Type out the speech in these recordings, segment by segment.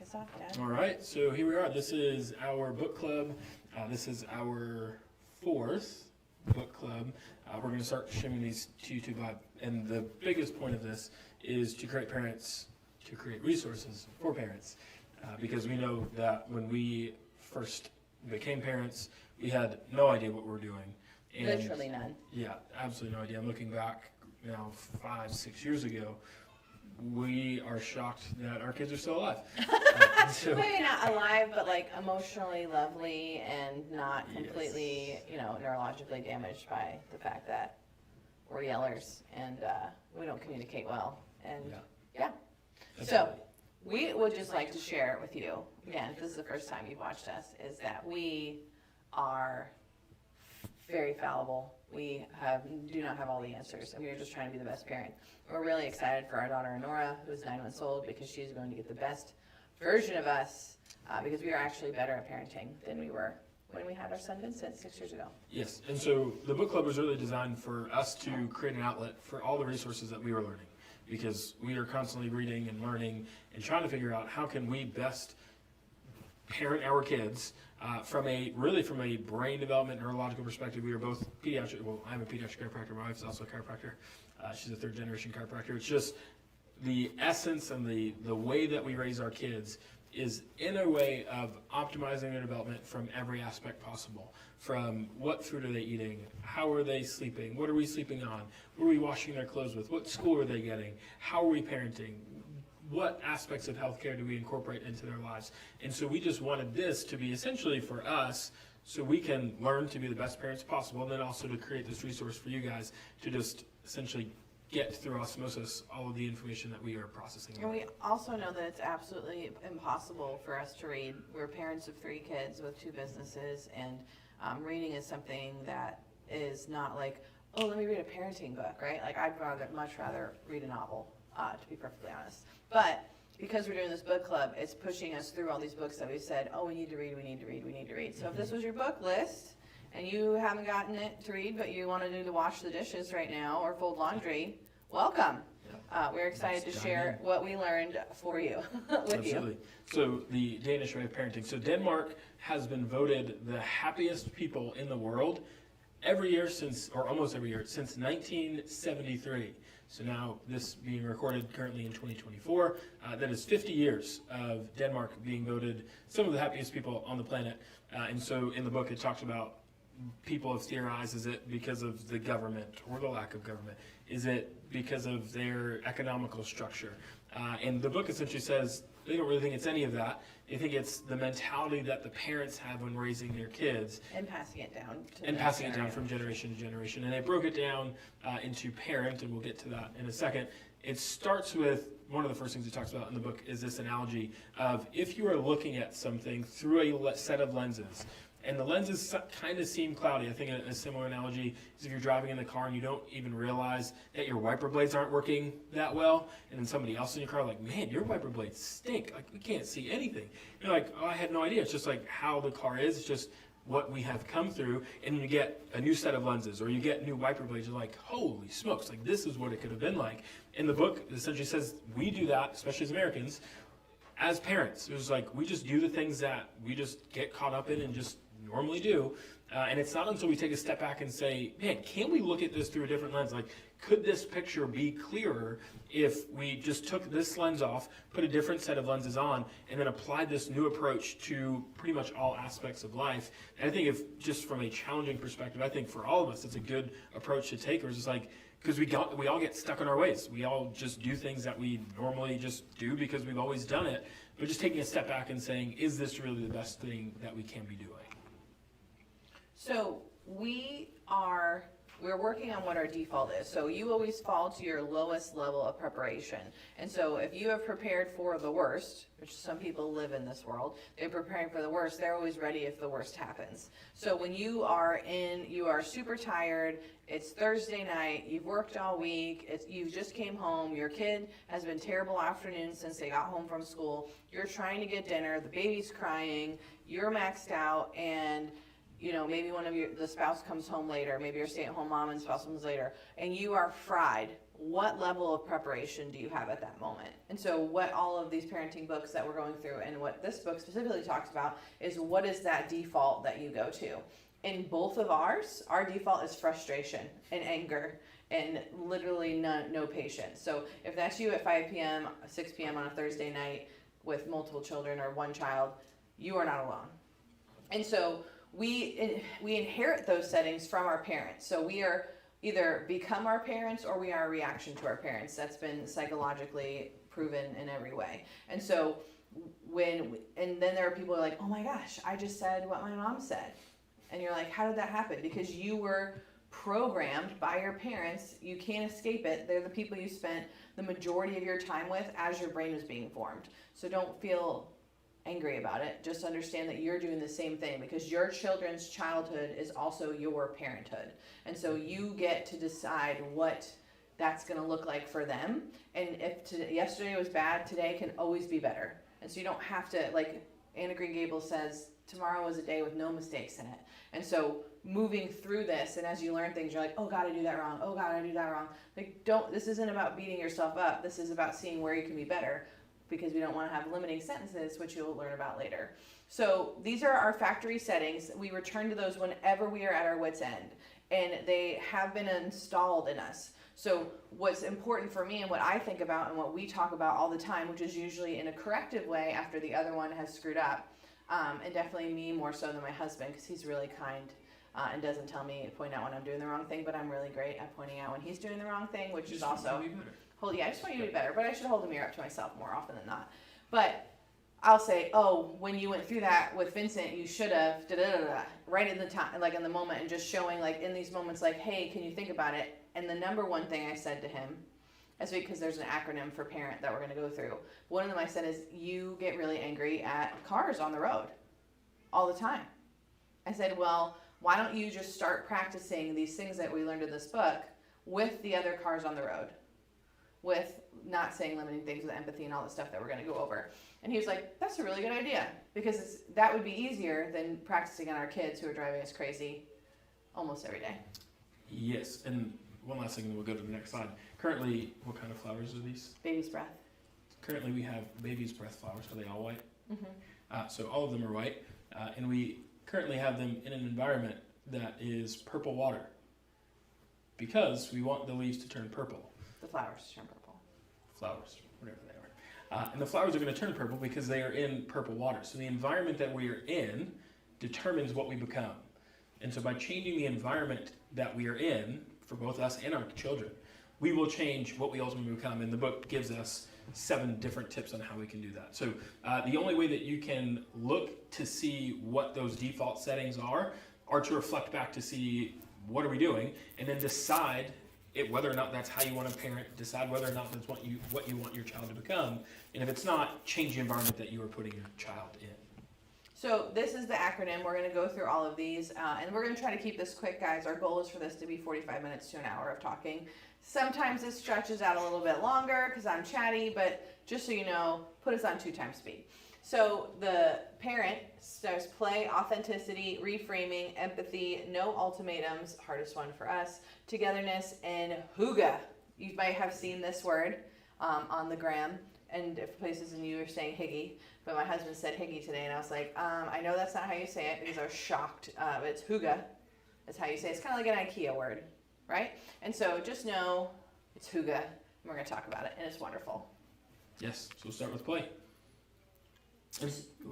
us off, Dad. All right, so here we are. This is our book club. This is our fourth book club. We're going to start shimming these to YouTube Live. And the biggest point of this is to create resources for parents. Because we know that when we first became parents, we had no idea what we were doing. And Literally none. yeah, absolutely no idea. I'm looking back now 5-6 years ago. We are shocked that our kids are still alive. So, Maybe not alive, but like emotionally lovely and not completely, neurologically damaged by the fact that we're yellers and we don't communicate well. And yeah. So we would just like to share with you, again, if this is the first time you've watched us, is that we are very fallible. We do not have all the answers, and we are just trying to be the best parent. We're really excited for our daughter, Nora, who's 9 months old, because she's going to get the best version of us, because we are actually better at parenting than we were when we had our son Vincent 6 years ago. yes, and so the book club was really designed for us to create an outlet for all the resources that we were learning, because we are constantly reading and learning and trying to figure out how can we best parent our kids from a brain development, neurological perspective. We are both pediatric. Well, I'm a pediatric chiropractor. My wife's also a chiropractor. She's a third-generation chiropractor. It's just the essence and the way that we raise our kids is in a way of optimizing their development from every aspect possible. From what food are they eating? How are they sleeping? What are we sleeping on? What are we washing their clothes with? What school are they getting? How are we parenting? What aspects of healthcare do we incorporate into their lives? And so we just wanted this to be essentially for us so we can learn to be the best parents possible, and then also to create this resource for you guys to just essentially get through osmosis all of the information that we are processing. And we also know that it's absolutely impossible for us to read. We're parents of 3 kids with 2 businesses, and reading is something that is not like, oh, let me read a parenting book, right? Like, I'd much rather read a novel, to be perfectly honest. But because we're doing this book club, it's pushing us through all these books that we said, oh, we need to read. So if this was your book list, and you haven't gotten it to read, but you want to do to wash the dishes right now or fold laundry, welcome. We're excited to share what we learned for you, with Absolutely. you. So the Danish way of parenting. So Denmark has been voted the happiest people in the world every year almost every year, since 1973. So now this being recorded currently in 2024, that is 50 years of Denmark being voted some of the happiest people on the planet. And so in the book it talks about people have theorized, is it because of the government or the lack of government? Is it because of their economical structure? And the book essentially says they don't really think it's any of that. They think it's the mentality that the parents have when raising their kids. And passing it down. From generation to generation. And they broke it down into parent, and we'll get to that in a second. It starts with, one of the first things it talks about in the book is this analogy of if you are looking at something through a set of lenses, and the lenses kind of seem cloudy. I think a similar analogy is if you're driving in the car and you don't even realize that your wiper blades aren't working that well, and then somebody else in your car like, man, your wiper blades stink. Like, we can't see anything. You're like, oh, I had no idea. It's just like how the car is. It's just what we have come through, and you get a new set of lenses or you get new wiper blades. You're like, holy smokes, like this is what it could have been like. In the book, it essentially says we do that, especially as Americans, as parents. It was like we just do the things that we just get caught up in and just normally do, and it's not until we take a step back and say, man, can we look at this through a different lens? Like, could this picture be clearer if we just took this lens off, put a different set of lenses on, and then applied this new approach to pretty much all aspects of life? And I think if just from a challenging perspective, I think for all of us, it's a good approach to take. It's just like, because we all get stuck in our ways. We all just do things that we normally just do because we've always done it. But just taking a step back and saying, is this really the best thing that we can be doing? So we're working on what our default is. So you always fall to your lowest level of preparation. And so if you have prepared for the worst, which some people live in this world, they're preparing for the worst, they're always ready if the worst happens. So when you are super tired, it's Thursday night, you've worked all week, you just came home, your kid has been terrible afternoon since they got home from school, you're trying to get dinner, the baby's crying, you're maxed out, and maybe the spouse comes home later, maybe you're stay-at-home mom and spouse comes later, and you are fried what level of preparation do you have at that moment? And so what all of these parenting books that we're going through and what this book specifically talks about is what is that default that you go to? In both of ours, our default is frustration and anger and literally no patience. So if that's you at 5 p.m., 6 p.m. on a Thursday night with multiple children or one child, you are not alone. And so we inherit those settings from our parents. So we are either become our parents or we are a reaction to our parents. That's been psychologically proven in every way. And so and then there are people who are like, oh my gosh, I just said what my mom said. And you're like, how did that happen? Because you were programmed by your parents. You can't escape it. They're the people you spent the majority of your time with as your brain was being formed. So don't feel angry about it. Just understand that you're doing the same thing because your children's childhood is also your parenthood. And so you get to decide what that's going to look like for them. And if yesterday was bad, today can always be better. And so you don't have to, like Anna Green Gables says, tomorrow is a day with no mistakes in it. And so moving through this, and as you learn things, you're like, oh God, I do that wrong. Oh God, I do that wrong. Like, this isn't about beating yourself up. This is about seeing where you can be better, because we don't want to have limiting sentences, which you'll learn about later. So these are our factory settings. We return to those whenever we are at our wit's end, and they have been installed in us. So what's important for me and what I think about and what we talk about all the time, which is usually in a corrective way after the other one has screwed up, and definitely me more so than my husband, because he's really kind and doesn't tell me, point out when I'm doing the wrong thing, but I'm really great at pointing out when he's doing the wrong thing, which is also, I just want you to be better, but I should hold the mirror up to myself more often than not. But I'll say, oh, when you went through that with Vincent, you should have, right in the time, like in the moment, and just showing, like in these moments, like, hey, can you think about it? And the number one thing I said to him, because there's an acronym for parent that we're going to go through. One of them I said is, you get really angry at cars on the road all the time. I said, well, why don't you just start practicing these things that we learned in this book with the other cars on the road? With not saying limiting things, with empathy and all the stuff that we're going to go over. And he was like, that's a really good idea, because that would be easier than practicing on our kids who are driving us crazy almost every day. Yes, and one last thing, and we'll go to the next slide. Currently, what kind of flowers are these? Baby's breath. Currently, we have baby's breath flowers. Are they all white? Mm-hmm. So all of them are white, and we currently have them in an environment that is purple water, because we want the leaves to turn purple. The flowers turn purple. Flowers, whatever they are. And the flowers are going to turn purple because they are in purple water. So the environment that we are in determines what we become. And so by changing the environment that we are in, for both us and our children, we will change what we ultimately become. And the book gives us 7 different tips on how we can do that. So the only way that you can look to see what those default settings are to reflect back to see what are we doing, and then decide whether or not that's how you want to parent, decide whether or not that's what you want your child to become, and if it's not, change the environment that you are putting your child in. So this is the acronym. We're going to go through all of these, and we're going to try to keep this quick, guys. Our goal is for this to be 45 minutes to an hour of talking. Sometimes this stretches out a little bit longer because I'm chatty, but just so you know, put us on 2 times speed. So the parent starts play, authenticity, reframing, empathy, no ultimatums, hardest one for us, togetherness, and hygge. You might have seen this word on the gram, and if places and you are saying higgy, but my husband said higgy today, and I was like, I know that's not how you say it because I was shocked. But it's hygge. That's how you say it. It's kind of like an IKEA word, right? And so just know it's hygge, and we're going to talk about it, and it's wonderful. Yes, so we'll start with play.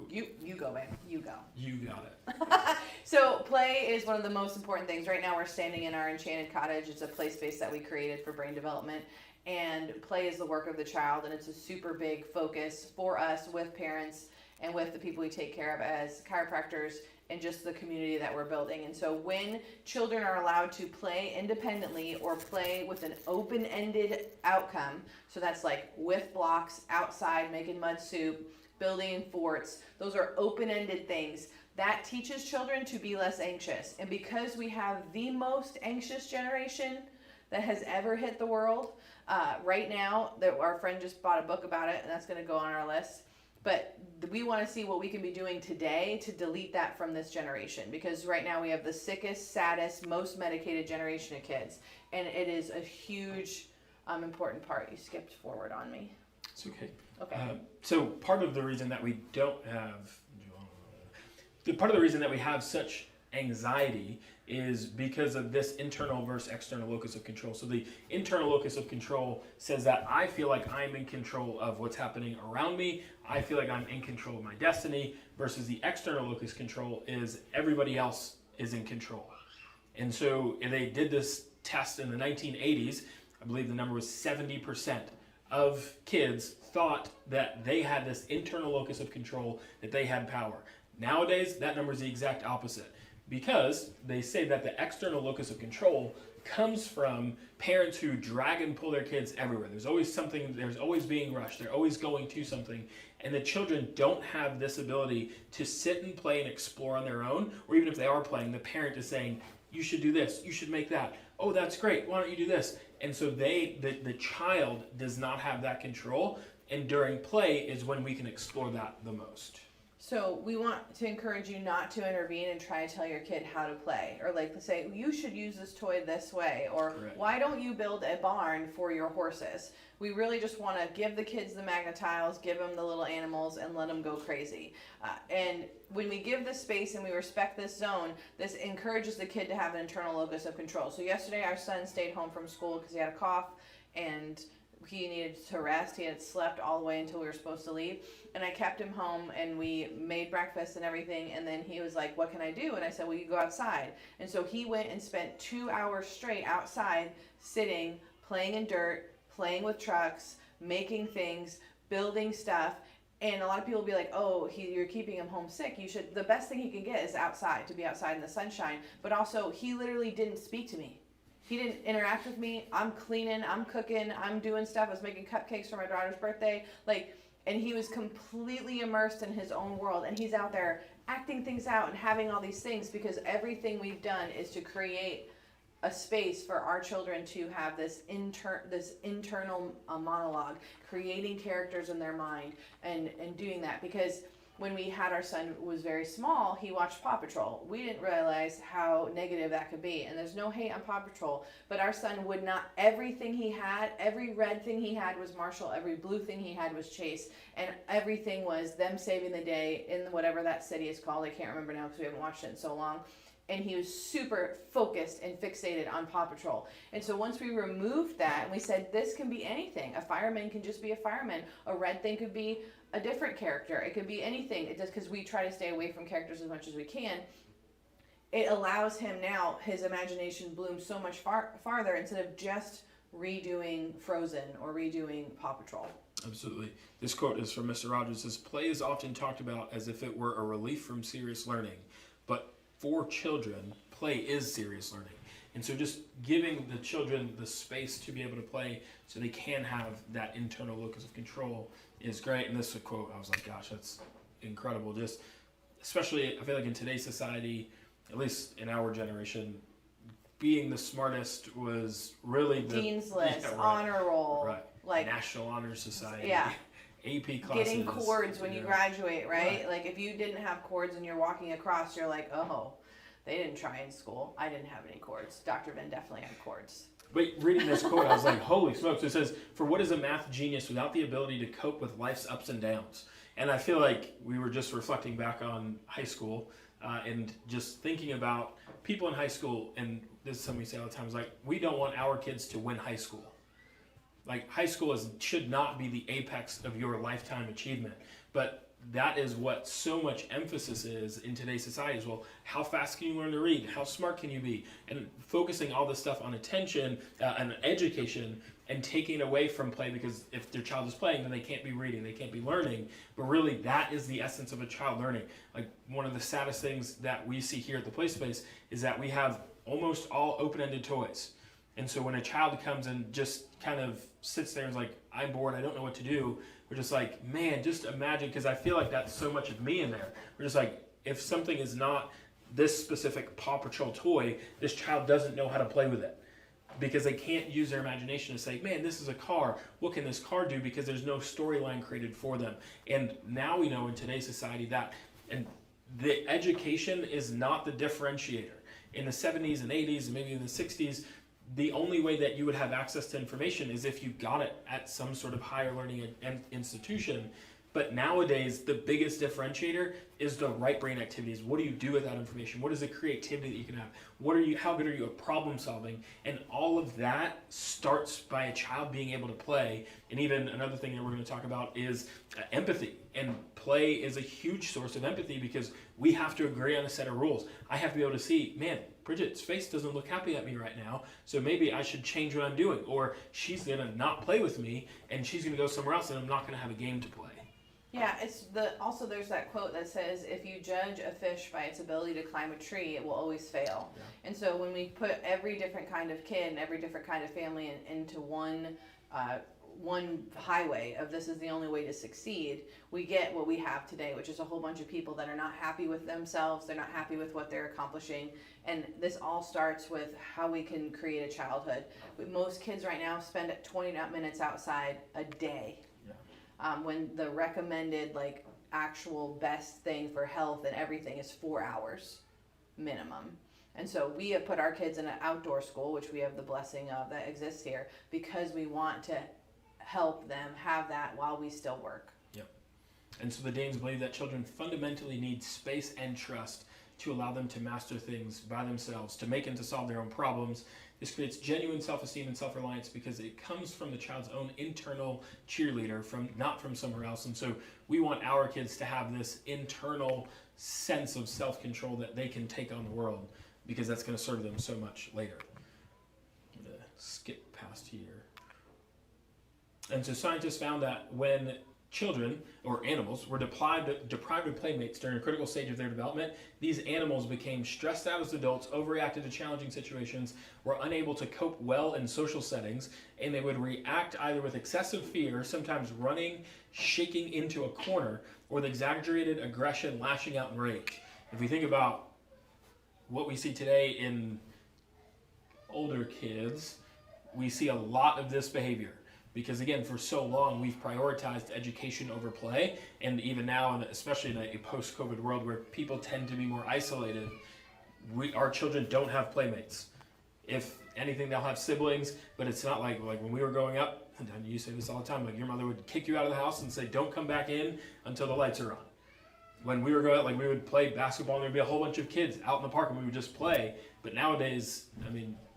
You go, babe. You go. You got it. So play is one of the most important things. Right now we're standing in our enchanted cottage. It's a play space that we created for brain development. And play is the work of the child, and it's a super big focus for us with parents and with the people we take care of as chiropractors and just the community that we're building. And so when children are allowed to play independently or play with an open-ended outcome, so that's like with blocks, outside, making mud soup, building forts, those are open-ended things. That teaches children to be less anxious. And because we have the most anxious generation that has ever hit the world, right now, our friend just bought a book about it, and that's going to go on our list. But we want to see what we can be doing today to delete that from this generation, because right now we have the sickest, saddest, most medicated generation of kids, and it is a huge important part. You skipped forward on me. It's okay. Okay. So part of the reason that we don't have, part of the reason that we have such anxiety is because of this internal versus external locus of control. So the internal locus of control says that I feel like I'm in control of what's happening around me. I feel like I'm in control of my destiny, versus the external locus control is everybody else is in control. And so they did this test in the 1980s. I believe the number was 70% of kids thought that they had this internal locus of control, that they had power. Nowadays, that number is the exact opposite, because they say that the external locus of control comes from parents who drag and pull their kids everywhere. There's always something, there's always being rushed, they're always going to something, and the children don't have this ability to sit and play and explore on their own, or even if they are playing, the parent is saying, you should do this, you should make that, oh that's great, why don't you do this? And so the child does not have that control, and during play is when we can explore that the most. So we want to encourage you not to intervene and try to tell your kid how to play, or like to say, you should use this toy this way, or Correct. Why don't you build a barn for your horses? We really just want to give the kids the magnetiles, give them the little animals, and let them go crazy. And when we give this space and we respect this zone, this encourages the kid to have an internal locus of control. So yesterday our son stayed home from school because he had a cough and he needed to rest. He had slept all the way until we were supposed to leave. And I kept him home and we made breakfast and everything. And then he was like, what can I do? And I said, well, you go outside. And so he went and spent 2 hours straight outside, sitting, playing in dirt, playing with trucks, making things, building stuff. And a lot of people will be like, oh, you're keeping him homesick. The best thing he can get is outside, to be outside in the sunshine. But also, he literally didn't speak to me. He didn't interact with me. I'm cleaning, I'm cooking, I'm doing stuff. I was making cupcakes for my daughter's birthday. And he was completely immersed in his own world. And he's out there acting things out and having all these things, because everything we've done is to create a space for our children to have this internal monologue, creating characters in their mind and doing that. Because when we had our son was very small, he watched Paw Patrol. We didn't realize how negative that could be. And there's no hate on Paw Patrol, but our son would not, everything he had, every red thing he had was Marshall, every blue thing he had was Chase, and everything was them saving the day in whatever that city is called. I can't remember now because we haven't watched it in so long. And he was super focused and fixated on Paw Patrol. And so once we removed that and we said, this can be anything. A fireman can just be a fireman. A red thing could be a different character. It could be anything. It does, because we try to stay away from characters as much as we can. It allows him now, his imagination blooms so much farther, instead of just redoing Frozen or redoing Paw Patrol. Absolutely. This quote is from Mr. Rogers. It says, play is often talked about as if it were a relief from serious learning, but for children, play is serious learning. And so just giving the children the space to be able to play so they can have that internal locus of control is great. And this is a quote, I was like, gosh, that's incredible. Just, especially, I feel like in today's society, at least in our generation, being the smartest was really the Dean's List, yeah, right, honor roll, right. like National Honor Society, yeah. AP classes. Getting cords when you graduate, right? Right. Like if you didn't have cords and you're walking across, you're like, oh, they didn't try in school. I didn't have any cords. Dr. Ben definitely had cords. But reading this quote, I was like, holy smokes. It says, for what is a math genius without the ability to cope with life's ups and downs? And I feel like we were just reflecting back on high school and just thinking about people in high school, and this is something we say all the time, is like, we don't want our kids to win high school. Like, high school should not be the apex of your lifetime achievement. But that is what so much emphasis is in today's society as well. How fast can you learn to read? How smart can you be? And focusing all this stuff on attention and education, and taking away from play, because if their child is playing, then they can't be reading, they can't be learning. But really, that is the essence of a child learning. Like, one of the saddest things that we see here at the Play Space is that we have almost all open-ended toys. And so when a child comes and just kind of sits there and is like, I'm bored, I don't know what to do, we're just like, man, just imagine, because I feel like that's so much of me in there. We're just like, if something is not this specific Paw Patrol toy, this child doesn't know how to play with it. Because they can't use their imagination to say, man, this is a car, what can this car do? Because there's no storyline created for them. And now we know in today's society that, and the education is not the differentiator. In the 70s and 80s and maybe in the 60s, the only way that you would have access to information is if you got it at some sort of higher learning institution. But nowadays, the biggest differentiator is the right brain activities. What do you do with that information? What is the creativity that you can have? How good are you at problem solving? And all of that starts by a child being able to play. And even another thing that we're going to talk about is empathy. And play is a huge source of empathy because we have to agree on a set of rules. I have to be able to see, man, Bridget's face doesn't look happy at me right now, so maybe I should change what I'm doing. Or she's going to not play with me, and she's going to go somewhere else, and I'm not going to have a game to play. Yeah, also there's that quote that says, if you judge a fish by its ability to climb a tree, it will always fail. Yeah. And so when we put every different kind of kid and every different kind of family into one highway of this is the only way to succeed, we get what we have today, which is a whole bunch of people that are not happy with themselves, they're not happy with what they're accomplishing, and this all starts with how we can create a childhood. Most kids right now spend 20 minutes outside a day. When the recommended actual best thing for health and everything is 4 hours minimum. And so we have put our kids in an outdoor school, which we have the blessing of that exists here, because we want to help them have that while we still work. Yep. And so the Danes believe that children fundamentally need space and trust to allow them to master things by themselves, to make and to solve their own problems. This creates genuine self-esteem and self-reliance because it comes from the child's own internal cheerleader, not from somewhere else. And so we want our kids to have this internal sense of self-control that they can take on the world, because that's going to serve them so much later. I'm going to skip past here. And so scientists found that when children or animals were deprived of playmates during a critical stage of their development, these animals became stressed out as adults, overreacted to challenging situations, were unable to cope well in social settings, and they would react either with excessive fear, sometimes running, shaking into a corner, or with exaggerated aggression, lashing out in rage. If we think about what we see today in older kids, we see a lot of this behavior. Because again, for so long, we've prioritized education over play. And even now, and especially in a post-COVID world where people tend to be more isolated, our children don't have playmates. If anything, they'll have siblings, but it's not like when we were growing up, and you say this all the time, your mother would kick you out of the house and say, don't come back in until the lights are on. When we were growing up, we would play basketball and there'd be a whole bunch of kids out in the park and we would just play. But nowadays,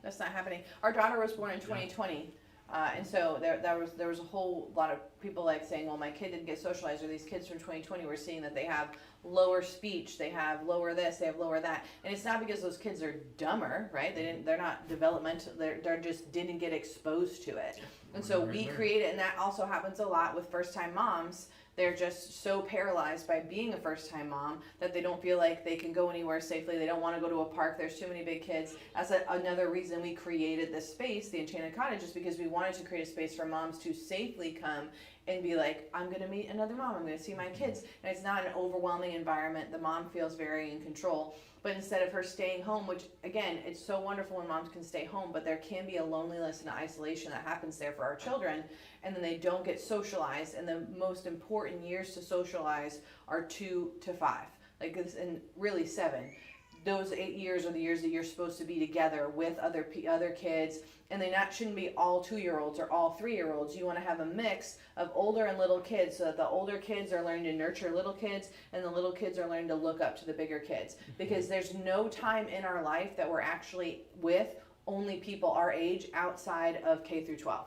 that's not happening. Our daughter was born in 2020. And so there was a whole lot of people saying, well, my kid didn't get socialized, or these kids from 2020 were seeing that they have lower speech, they have lower this, they have lower that. And it's not because those kids are dumber, right? They're not developmental, they're just didn't get exposed to it. And so we create it, and that also happens a lot with first-time moms. They're just so paralyzed by being a first-time mom that they don't feel like they can go anywhere safely. They don't want to go to a park. There's too many big kids. That's another reason we created this space, the Enchanted Cottage, is because we wanted to create a space for moms to safely come and be like, I'm going to meet another mom. I'm going to see my kids. And it's not an overwhelming environment. The mom feels very in control. But instead of her staying home, which, again, it's so wonderful when moms can stay home, but there can be a loneliness and isolation that happens there for our children, and then they don't get socialized. And the most important years to socialize are 2 to 5, and really 7. Those 8 years are the years that you're supposed to be together with other kids, and they shouldn't be all 2-year-olds or all 3-year-olds. You want to have a mix of older and little kids, so that the older kids are learning to nurture little kids, and the little kids are learning to look up to the bigger kids. Because there's no time in our life that we're actually with only people our age outside of K through 12.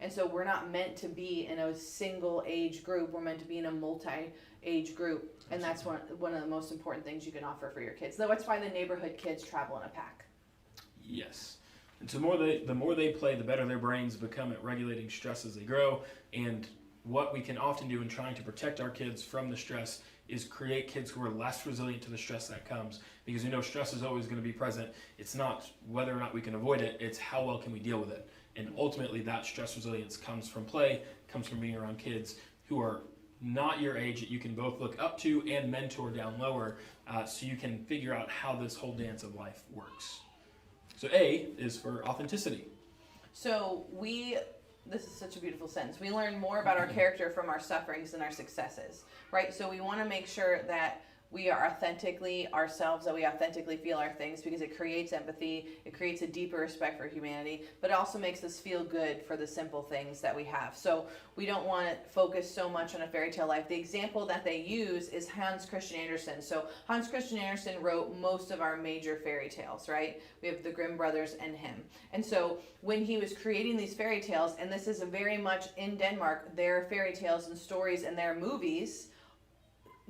And so we're not meant to be in a single age group. We're meant to be in a multi-age group. And that's one of the most important things you can offer for your kids. That's why the neighborhood kids travel in a pack. Yes. And so the more they play, the better their brains become at regulating stress as they grow. And what we can often do in trying to protect our kids from the stress is create kids who are less resilient to the stress that comes. Because stress is always going to be present. It's not whether or not we can avoid it, it's how well can we deal with it. And ultimately that stress resilience comes from play, comes from being around kids who are not your age, that you can both look up to and mentor down lower, so you can figure out how this whole dance of life works. So A is for authenticity. So this is such a beautiful sentence. We learn more about our character from our sufferings than our successes, right? So we want to make sure that we are authentically ourselves, that we authentically feel our things, because it creates empathy, it creates a deeper respect for humanity, but it also makes us feel good for the simple things that we have. So we don't want to focus so much on a fairy tale life. The example that they use is Hans Christian Andersen. So Hans Christian Andersen wrote most of our major fairy tales, right? We have the Grimm brothers and him. And so when he was creating these fairy tales, and this is very much in Denmark, their fairy tales and stories and their movies,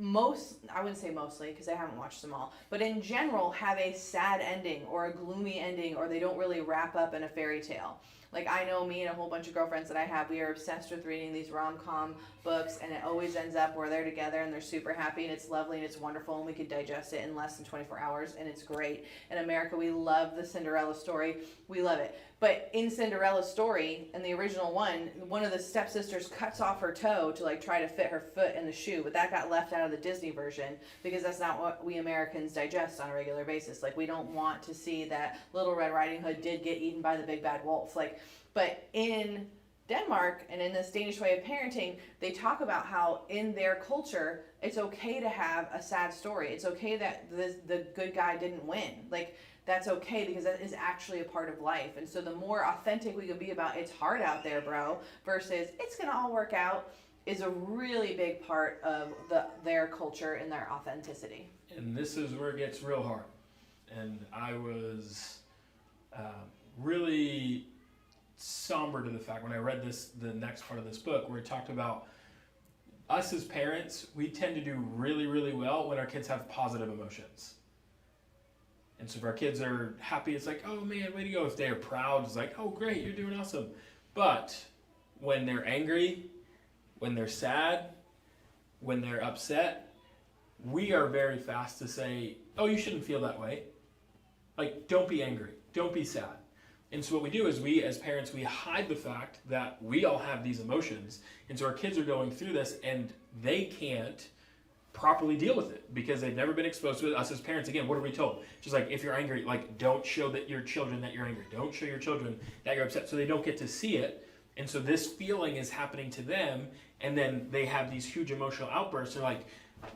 I wouldn't say mostly because I haven't watched them all, but in general have a sad ending or a gloomy ending, or they don't really wrap up in a fairy tale. Like, I know me and a whole bunch of girlfriends that I have, we are obsessed with reading these rom-com books, and it always ends up where they're together and they're super happy and it's lovely and it's wonderful and we could digest it in less than 24 hours and it's great. In America, we love the Cinderella story. We love it. But in Cinderella's story, in the original one of the stepsisters cuts off her toe to like try to fit her foot in the shoe, but that got left out of the Disney version because that's not what we Americans digest on a regular basis. Like, we don't want to see that Little Red Riding Hood did get eaten by the big bad wolf. Like, but in Denmark and in this Danish way of parenting, they talk about how in their culture, it's okay to have a sad story. It's okay that the good guy didn't win. Like, that's okay because that is actually a part of life. And so the more authentic we can be about it's hard out there, bro, versus it's gonna all work out, is a really big part of their culture and their authenticity. And this is where it gets real hard. And I was really somber to the fact when I read the next part of this book, where it talked about us as parents, we tend to do really, really well when our kids have positive emotions. And so if our kids are happy, it's like, oh man, way to go. If they're proud, it's like, oh great, you're doing awesome. But when they're angry, when they're sad, when they're upset, we are very fast to say, oh, you shouldn't feel that way. Like, don't be angry, don't be sad. And so what we do is we, as parents, we hide the fact that we all have these emotions. And so our kids are going through this and they can't properly deal with it because they've never been exposed to it. Us as parents, again, what are we told? Just like, if you're angry, like, don't show that your children that you're angry. Don't show your children that you're upset, so they don't get to see it. And so this feeling is happening to them, and then they have these huge emotional outbursts. They're like,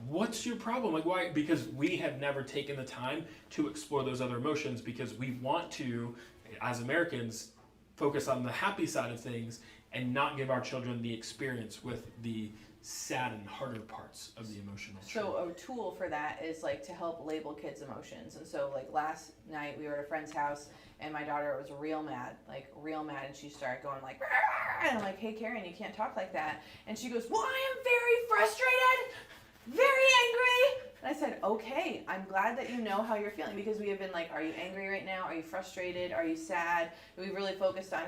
what's your problem? Like, why? Because we have never taken the time to explore those other emotions, because we want to, as Americans, focus on the happy side of things and not give our children the experience with the sad and harder parts of the emotional truth. So a tool for that is like to help label kids' emotions. And so like last night we were at a friend's house and my daughter was real mad, and she started going like, "Rah!" And I'm like, hey Karen, you can't talk like that. And she goes, well, I am very frustrated, very angry. And I said, okay, I'm glad that you know how you're feeling, because we have been like, are you angry right now? Are you frustrated? Are you sad? And we really focused on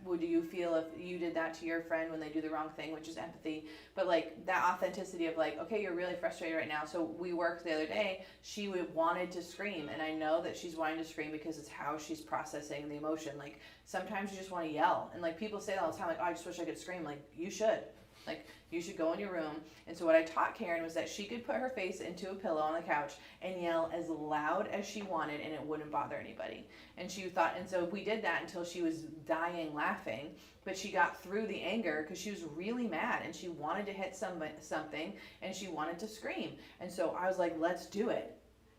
what do you feel if you did that to your friend when they do the wrong thing, which is empathy. But like that authenticity of like, okay, you're really frustrated right now. So we worked the other day, she wanted to scream. And I know that she's wanting to scream because it's how she's processing the emotion. Like sometimes you just want to yell. And like people say that all the time, like, oh, I just wish I could scream. Like you should. Like, you should go in your room. And so what I taught Karen was that she could put her face into a pillow on the couch and yell as loud as she wanted, and it wouldn't bother anybody. And so we did that until she was dying laughing, but she got through the anger because she was really mad and she wanted to hit something and she wanted to scream. And so I was like, let's do it.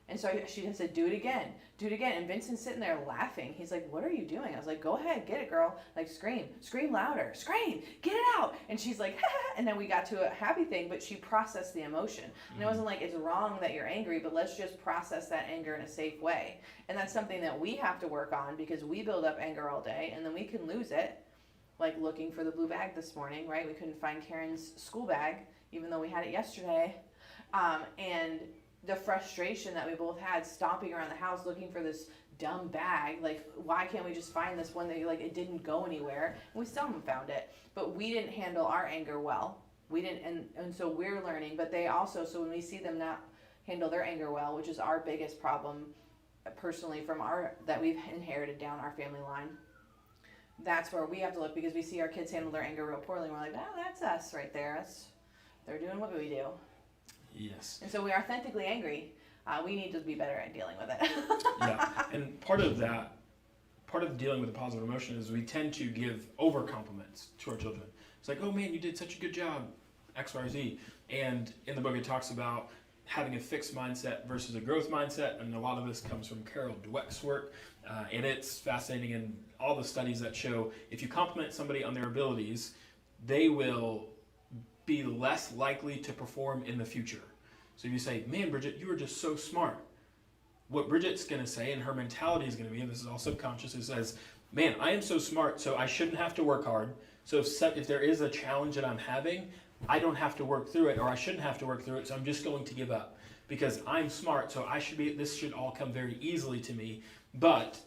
And so she said, do it again. And Vincent's sitting there laughing. He's like, what are you doing? I was like, go ahead, get it, girl. Like, scream louder, scream, get it out. And she's like, ha. And then we got to a happy thing, but she processed the emotion. And it wasn't like, it's wrong that you're angry, but let's just process that anger in a safe way. And that's something that we have to work on, because we build up anger all day and then we can lose it. Like looking for the blue bag this morning, right? We couldn't find Karen's school bag, even though we had it yesterday. And the frustration that we both had stomping around the house looking for this dumb bag, like, why can't we just find this one that like it didn't go anywhere? And we still haven't found it, but we didn't handle our anger well. We didn't, and so we're learning. But they also, so when we see them not handle their anger well, which is our biggest problem personally that we've inherited down our family line, that's where we have to look, because we see our kids handle their anger real poorly and we're like, oh, that's us right there. They're doing what we do. Yes. And so we are authentically angry. We need to be better at dealing with it. Yeah, and part of dealing with a positive emotion is we tend to give over compliments to our children. It's like, oh man, you did such a good job, X, Y, Z. And in the book it talks about having a fixed mindset versus a growth mindset, and a lot of this comes from Carol Dweck's work, and it's fascinating in all the studies that show if you compliment somebody on their abilities, they will be less likely to perform in the future. So if you say, man, Bridget, you are just so smart, what Bridget's going to say, and her mentality is going to be, and this is all subconscious, it says, man, I am so smart, so I shouldn't have to work hard. So if there is a challenge that I'm having, I don't have to work through it, or I shouldn't have to work through it, so I'm just going to give up. Because I'm smart, so this should all come very easily to me, but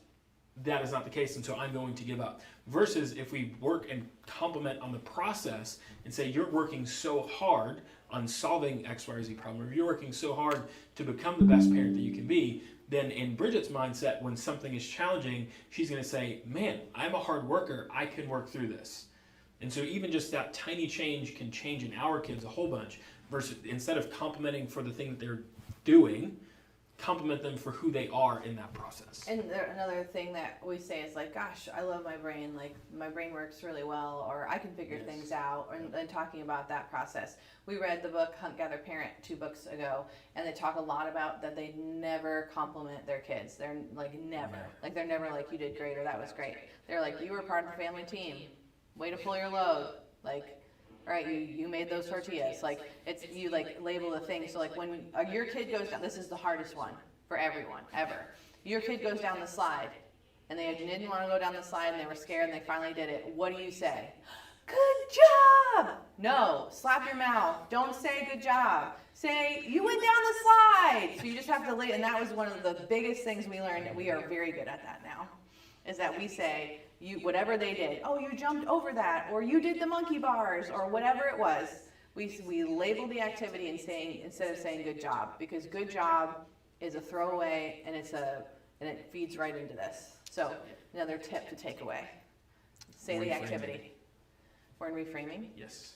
that is not the case, and so I'm going to give up. Versus if we work and compliment on the process and say, you're working so hard on solving X, Y, or Z problem, or you're working so hard to become the best parent that you can be, then in Bridget's mindset, when something is challenging, she's going to say, man, I'm a hard worker, I can work through this. And so even just that tiny change can change in our kids a whole bunch, versus instead of complimenting for the thing that they're doing, compliment them for who they are in that process. And another thing that we say is like, gosh, I love my brain, like my brain works really well, or I can figure things out, and talking about that process. We read the book Hunt, Gather, Parent 2 books ago, and they talk a lot about that they never compliment their kids. They're like never. Like they're never like, you did great or that was great. They're like, you were part of the family team. Way to pull your load. Like, all right, you made those tortillas. Like, it's, you like label the thing. So like when your kid goes down, this is the hardest one for everyone, ever. Your kid goes down the slide, and they didn't want to go down the slide, and they were scared, and they finally did it. What do you say? Good job! No, slap your mouth. Don't say good job. Say, you went down the slide. So you just have to lay, and that was one of the biggest things we learned, and we are very good at that now, is that we say, whatever they did, oh, you jumped over that, or you did the monkey bars, or whatever it was, we label the activity and saying, instead of saying good job, because good job is a throwaway, and it feeds right into this. So another tip to take away: say the activity. We're in reframing. Yes.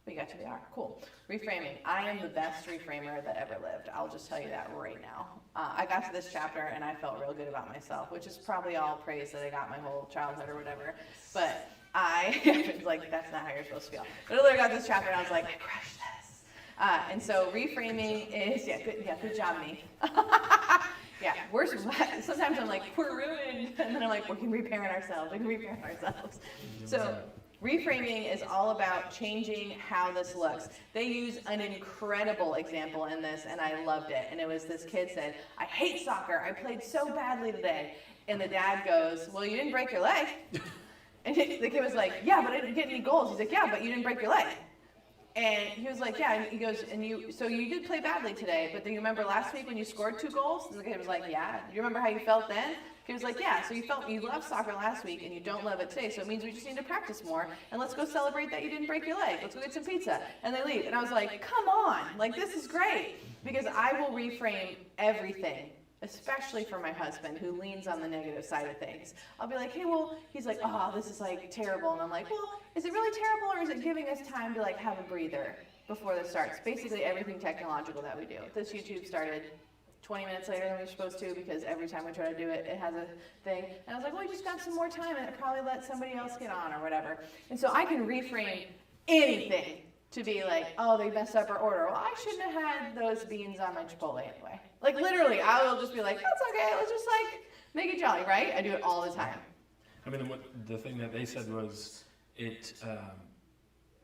We got to the R. Cool. Reframing. I am the best reframer that ever lived. I'll just tell you that right now. I got to this chapter and I felt real good about myself, which is probably all praise that I got my whole childhood or whatever. But I was like, that's not how you're supposed to feel. But I literally got this chapter and I was like, I crushed this. And so reframing is, good job, me. Yeah, sometimes I'm like, we're ruined. And then I'm like, we can reparent ourselves. So reframing is all about changing how this looks. They use an incredible example in this, and I loved it. And it was this kid said, I hate soccer. I played so badly today. And the dad goes, well, you didn't break your leg. And the kid was like, yeah, but I didn't get any goals. He's like, yeah, but you didn't break your leg. And he was like, yeah. And he goes, so you did play badly today, but do you remember last week when you scored 2 goals? And the kid was like, yeah. Do you remember how you felt then? He was like, yeah, so you loved soccer last week and you don't love it today, so it means we just need to practice more, and let's go celebrate that you didn't break your leg. Let's go get some pizza. And they leave. And I was like, come on, like this is great, because I will reframe everything, especially for my husband who leans on the negative side of things. I'll be like, hey, well, he's like, oh, this is like terrible. And I'm like, well, is it really terrible, or is it giving us time to like have a breather before this starts? Basically everything technological that we do. This YouTube started 20 minutes later than we were supposed to, because every time we try to do it, it has a thing. And I was like, well, we just got some more time, and it probably let somebody else get on or whatever. And so I can reframe anything to be like, oh, they messed up our order. Well, I shouldn't have had those beans on my Chipotle anyway. Like literally, I will just be like, that's okay, let's just like make it jolly, right? I do it all the time. I mean, the thing that they said was it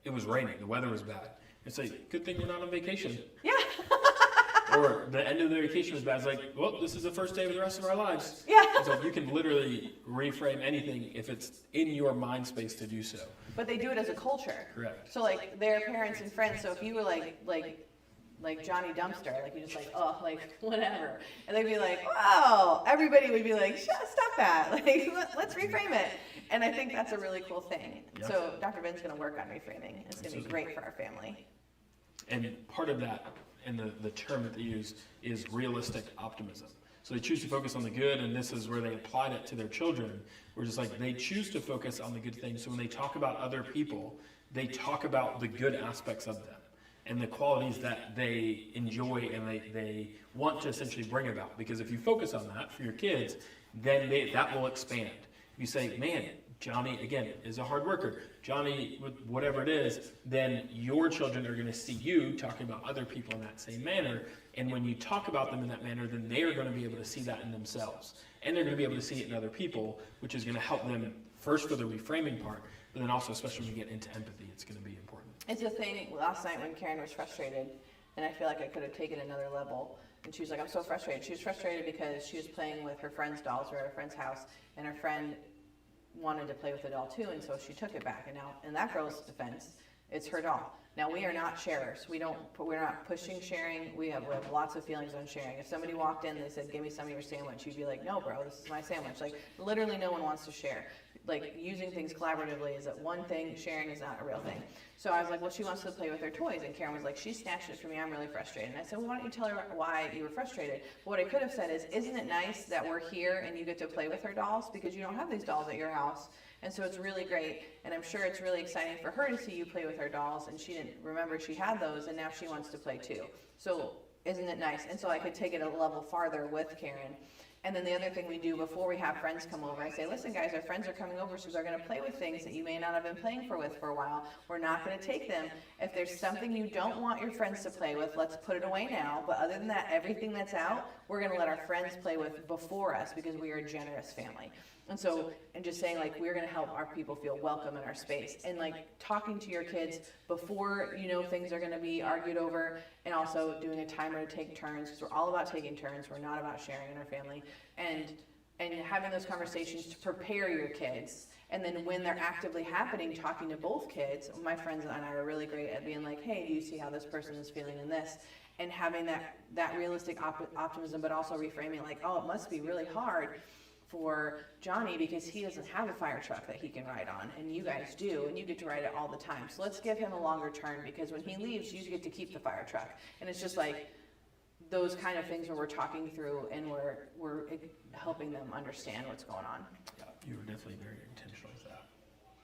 was raining, the weather was bad. It's like, good thing you're not on vacation. Yeah. Or the end of the vacation was bad. It's like, well, this is the first day of the rest of our lives. Yeah. And so you can literally reframe anything if it's in your mind space to do so. But they do it as a culture. Correct. So like their parents and friends. So if you were like Johnny Dumpster, like you just like, oh, like whatever, and they'd be like, wow, everybody would be like, stop that, like let's reframe it. And I think that's a really cool thing. Yep. So Dr. Ben's going to work on reframing. It's going to be great for our family. And part of that, and the term that they use, is realistic optimism. So they choose to focus on the good, and this is where they applied it to their children. We're just like, they choose to focus on the good things. So when they talk about other people, they talk about the good aspects of them and the qualities that they enjoy and they want to essentially bring about. Because if you focus on that for your kids, then that will expand. You say, man, Johnny, again, is a hard worker. Johnny, whatever it is, then your children are going to see you talking about other people in that same manner. And when you talk about them in that manner, then they are going to be able to see that in themselves. And they're going to be able to see it in other people, which is going to help them first for the reframing part, but then also, especially when you get into empathy, it's going to be important. It's the thing last night when Karen was frustrated, and I feel like I could have taken another level. And she was like, I'm so frustrated. She was frustrated because she was playing with her friend's dolls. We were at a friend's house, and her friend wanted to play with the doll too, and so she took it back. And now, in that girl's defense, it's her doll. Now, we are not sharers. We're not pushing sharing. We have lots of feelings on sharing. If somebody walked in and they said, give me some of your sandwich, you'd be like, no, bro, this is my sandwich. Like, literally no one wants to share. Like, using things collaboratively is one thing, sharing is not a real thing. So I was like, well, she wants to play with her toys. And Karen was like, she snatched it from me, I'm really frustrated. And I said, well, why don't you tell her why you were frustrated? But what I could have said is, isn't it nice that we're here and you get to play with her dolls? Because you don't have these dolls at your house. And so it's really great, and I'm sure it's really exciting for her to see you play with her dolls, and she didn't remember she had those, and now she wants to play too. So isn't it nice? And so I could take it a level farther with Karen. And then the other thing we do before we have friends come over, I say, listen guys, our friends are coming over, so they're going to play with things that you may not have been playing with for a while. We're not going to take them. If there's something you don't want your friends to play with, let's put it away now. But other than that, everything that's out, we're going to let our friends play with before us, because we are a generous family. And so, and just saying, like, we're going to help our people feel welcome in our space. And, like, talking to your kids before, you know, things are going to be argued over, and also doing a timer to take turns, because we're all about taking turns. We're not about sharing in our family. And having those conversations to prepare your kids. And then when they're actively happening, talking to both kids. My friends and I are really great at being like, hey, do you see how this person is feeling in this? And having that realistic optimism, but also reframing, like, oh, it must be really hard for Johnny because he doesn't have a fire truck that he can ride on, and you guys do, and you get to ride it all the time. So let's give him a longer term, because when he leaves, you get to keep the fire truck. And it's just like those kind of things where we're talking through and we're helping them understand what's going on. Yeah, you were definitely very intentional with that,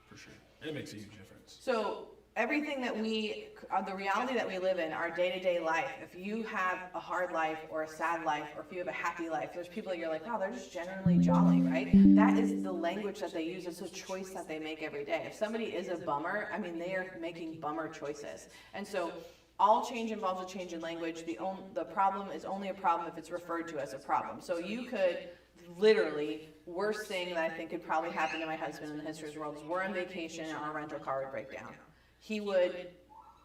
for sure. And it makes a huge difference. So everything that the reality that we live in, our day-to-day life, if you have a hard life or a sad life, or if you have a happy life, there's people that you're like, wow, they're just generally jolly, right? That is the language that they use. It's a choice that they make every day. If somebody is a bummer, I mean, they are making bummer choices. And so all change involves a change in language. The problem is only a problem if it's referred to as a problem. So you could literally, worst thing that I think could probably happen to my husband in the history of the world is we're on vacation and our rental car would break down. He would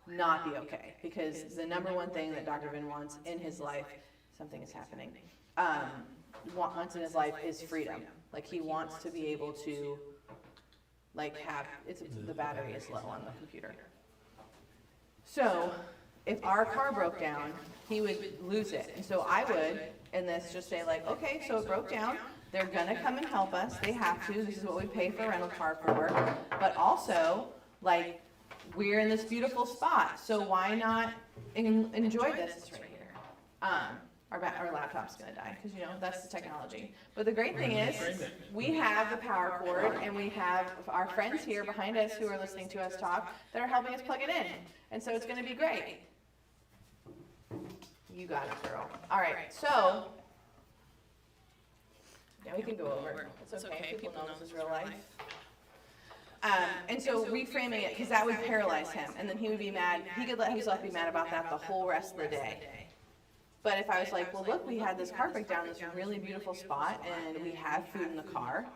not be okay, because the number one thing that Dr. Vin wants in his life, something is happening, wants in his life is freedom. Like, he wants to be able to, like, the battery is low on the computer. So if our car broke down, he would lose it. And so I would, in this, just say, like, okay, so it broke down. They're gonna come and help us. They have to. This is what we pay for a rental car for. But also, like, we're in this beautiful spot, so why not enjoy this? It's right here. Our laptop's gonna die, because, you know, that's the technology. But the great thing is, we have the power cord, and we have our friends here behind us who are listening to us talk that are helping us plug it in. And so it's gonna be great. You got it, girl. All right, so yeah, we can go over. It's okay. People know this is real life. And so reframing it, because that would paralyze him, and then he would be mad. He could let himself be mad about that the whole rest of the day. But if I was like, well, look, we had this car break down in this really beautiful spot, and we have food in the car,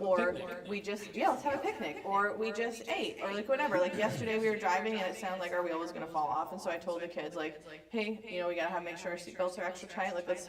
or we just, let's have a picnic, or we just ate, or like whatever. Like yesterday we were driving and it sounded like our wheel was gonna fall off, and so I told the kids, like, hey, you know, we gotta make sure our seatbelts are extra tight. Like, let's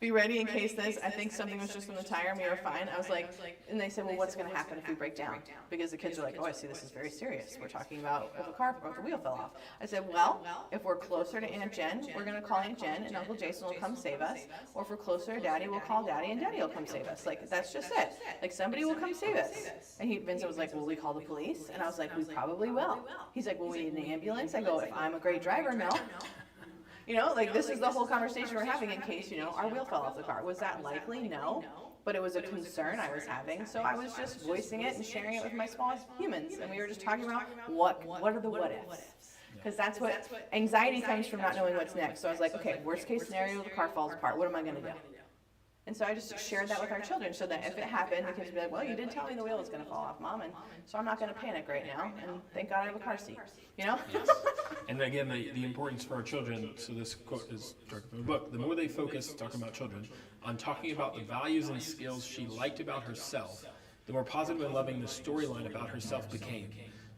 be ready in case I think something was just in the tire and we were fine. I was like, and they said, well, what's going to happen if we break down? Because the kids are like, oh, I see, this is very serious. We're talking about if the wheel fell off. I said, well, if we're closer to Aunt Jen, we're going to call Aunt Jen and Uncle Jason will come save us. Or if we're closer to Daddy, we'll call Daddy and Daddy will come save us. Like, that's just it. Like, somebody will come save us. And Vincent was like, will we call the police? And I was like, we probably will. He's like, well, we need an ambulance. I go, if I'm a great driver, no. You know, like, this is the whole conversation we're having in case, you know, our wheel fell off the car. Was that likely? No. But it was a concern I was having. So I was just voicing it and sharing it with my smallest humans. And we were just talking about what are the what ifs. Because that's what anxiety comes from, not knowing what's next. So I was like, okay, worst case scenario, the car falls apart. What am I going to do? And so I just shared that with our children so that if it happened, the kids would be like, well, you did tell me the wheel was going to fall off, Mom, and so I'm not going to panic right now, and thank God I have a car seat, you know? Yes. And again, the importance for our children, so this quote is directly from the book, the more they focus, talking about children, on talking about the values and skills she liked about herself, the more positive and loving the storyline about herself became.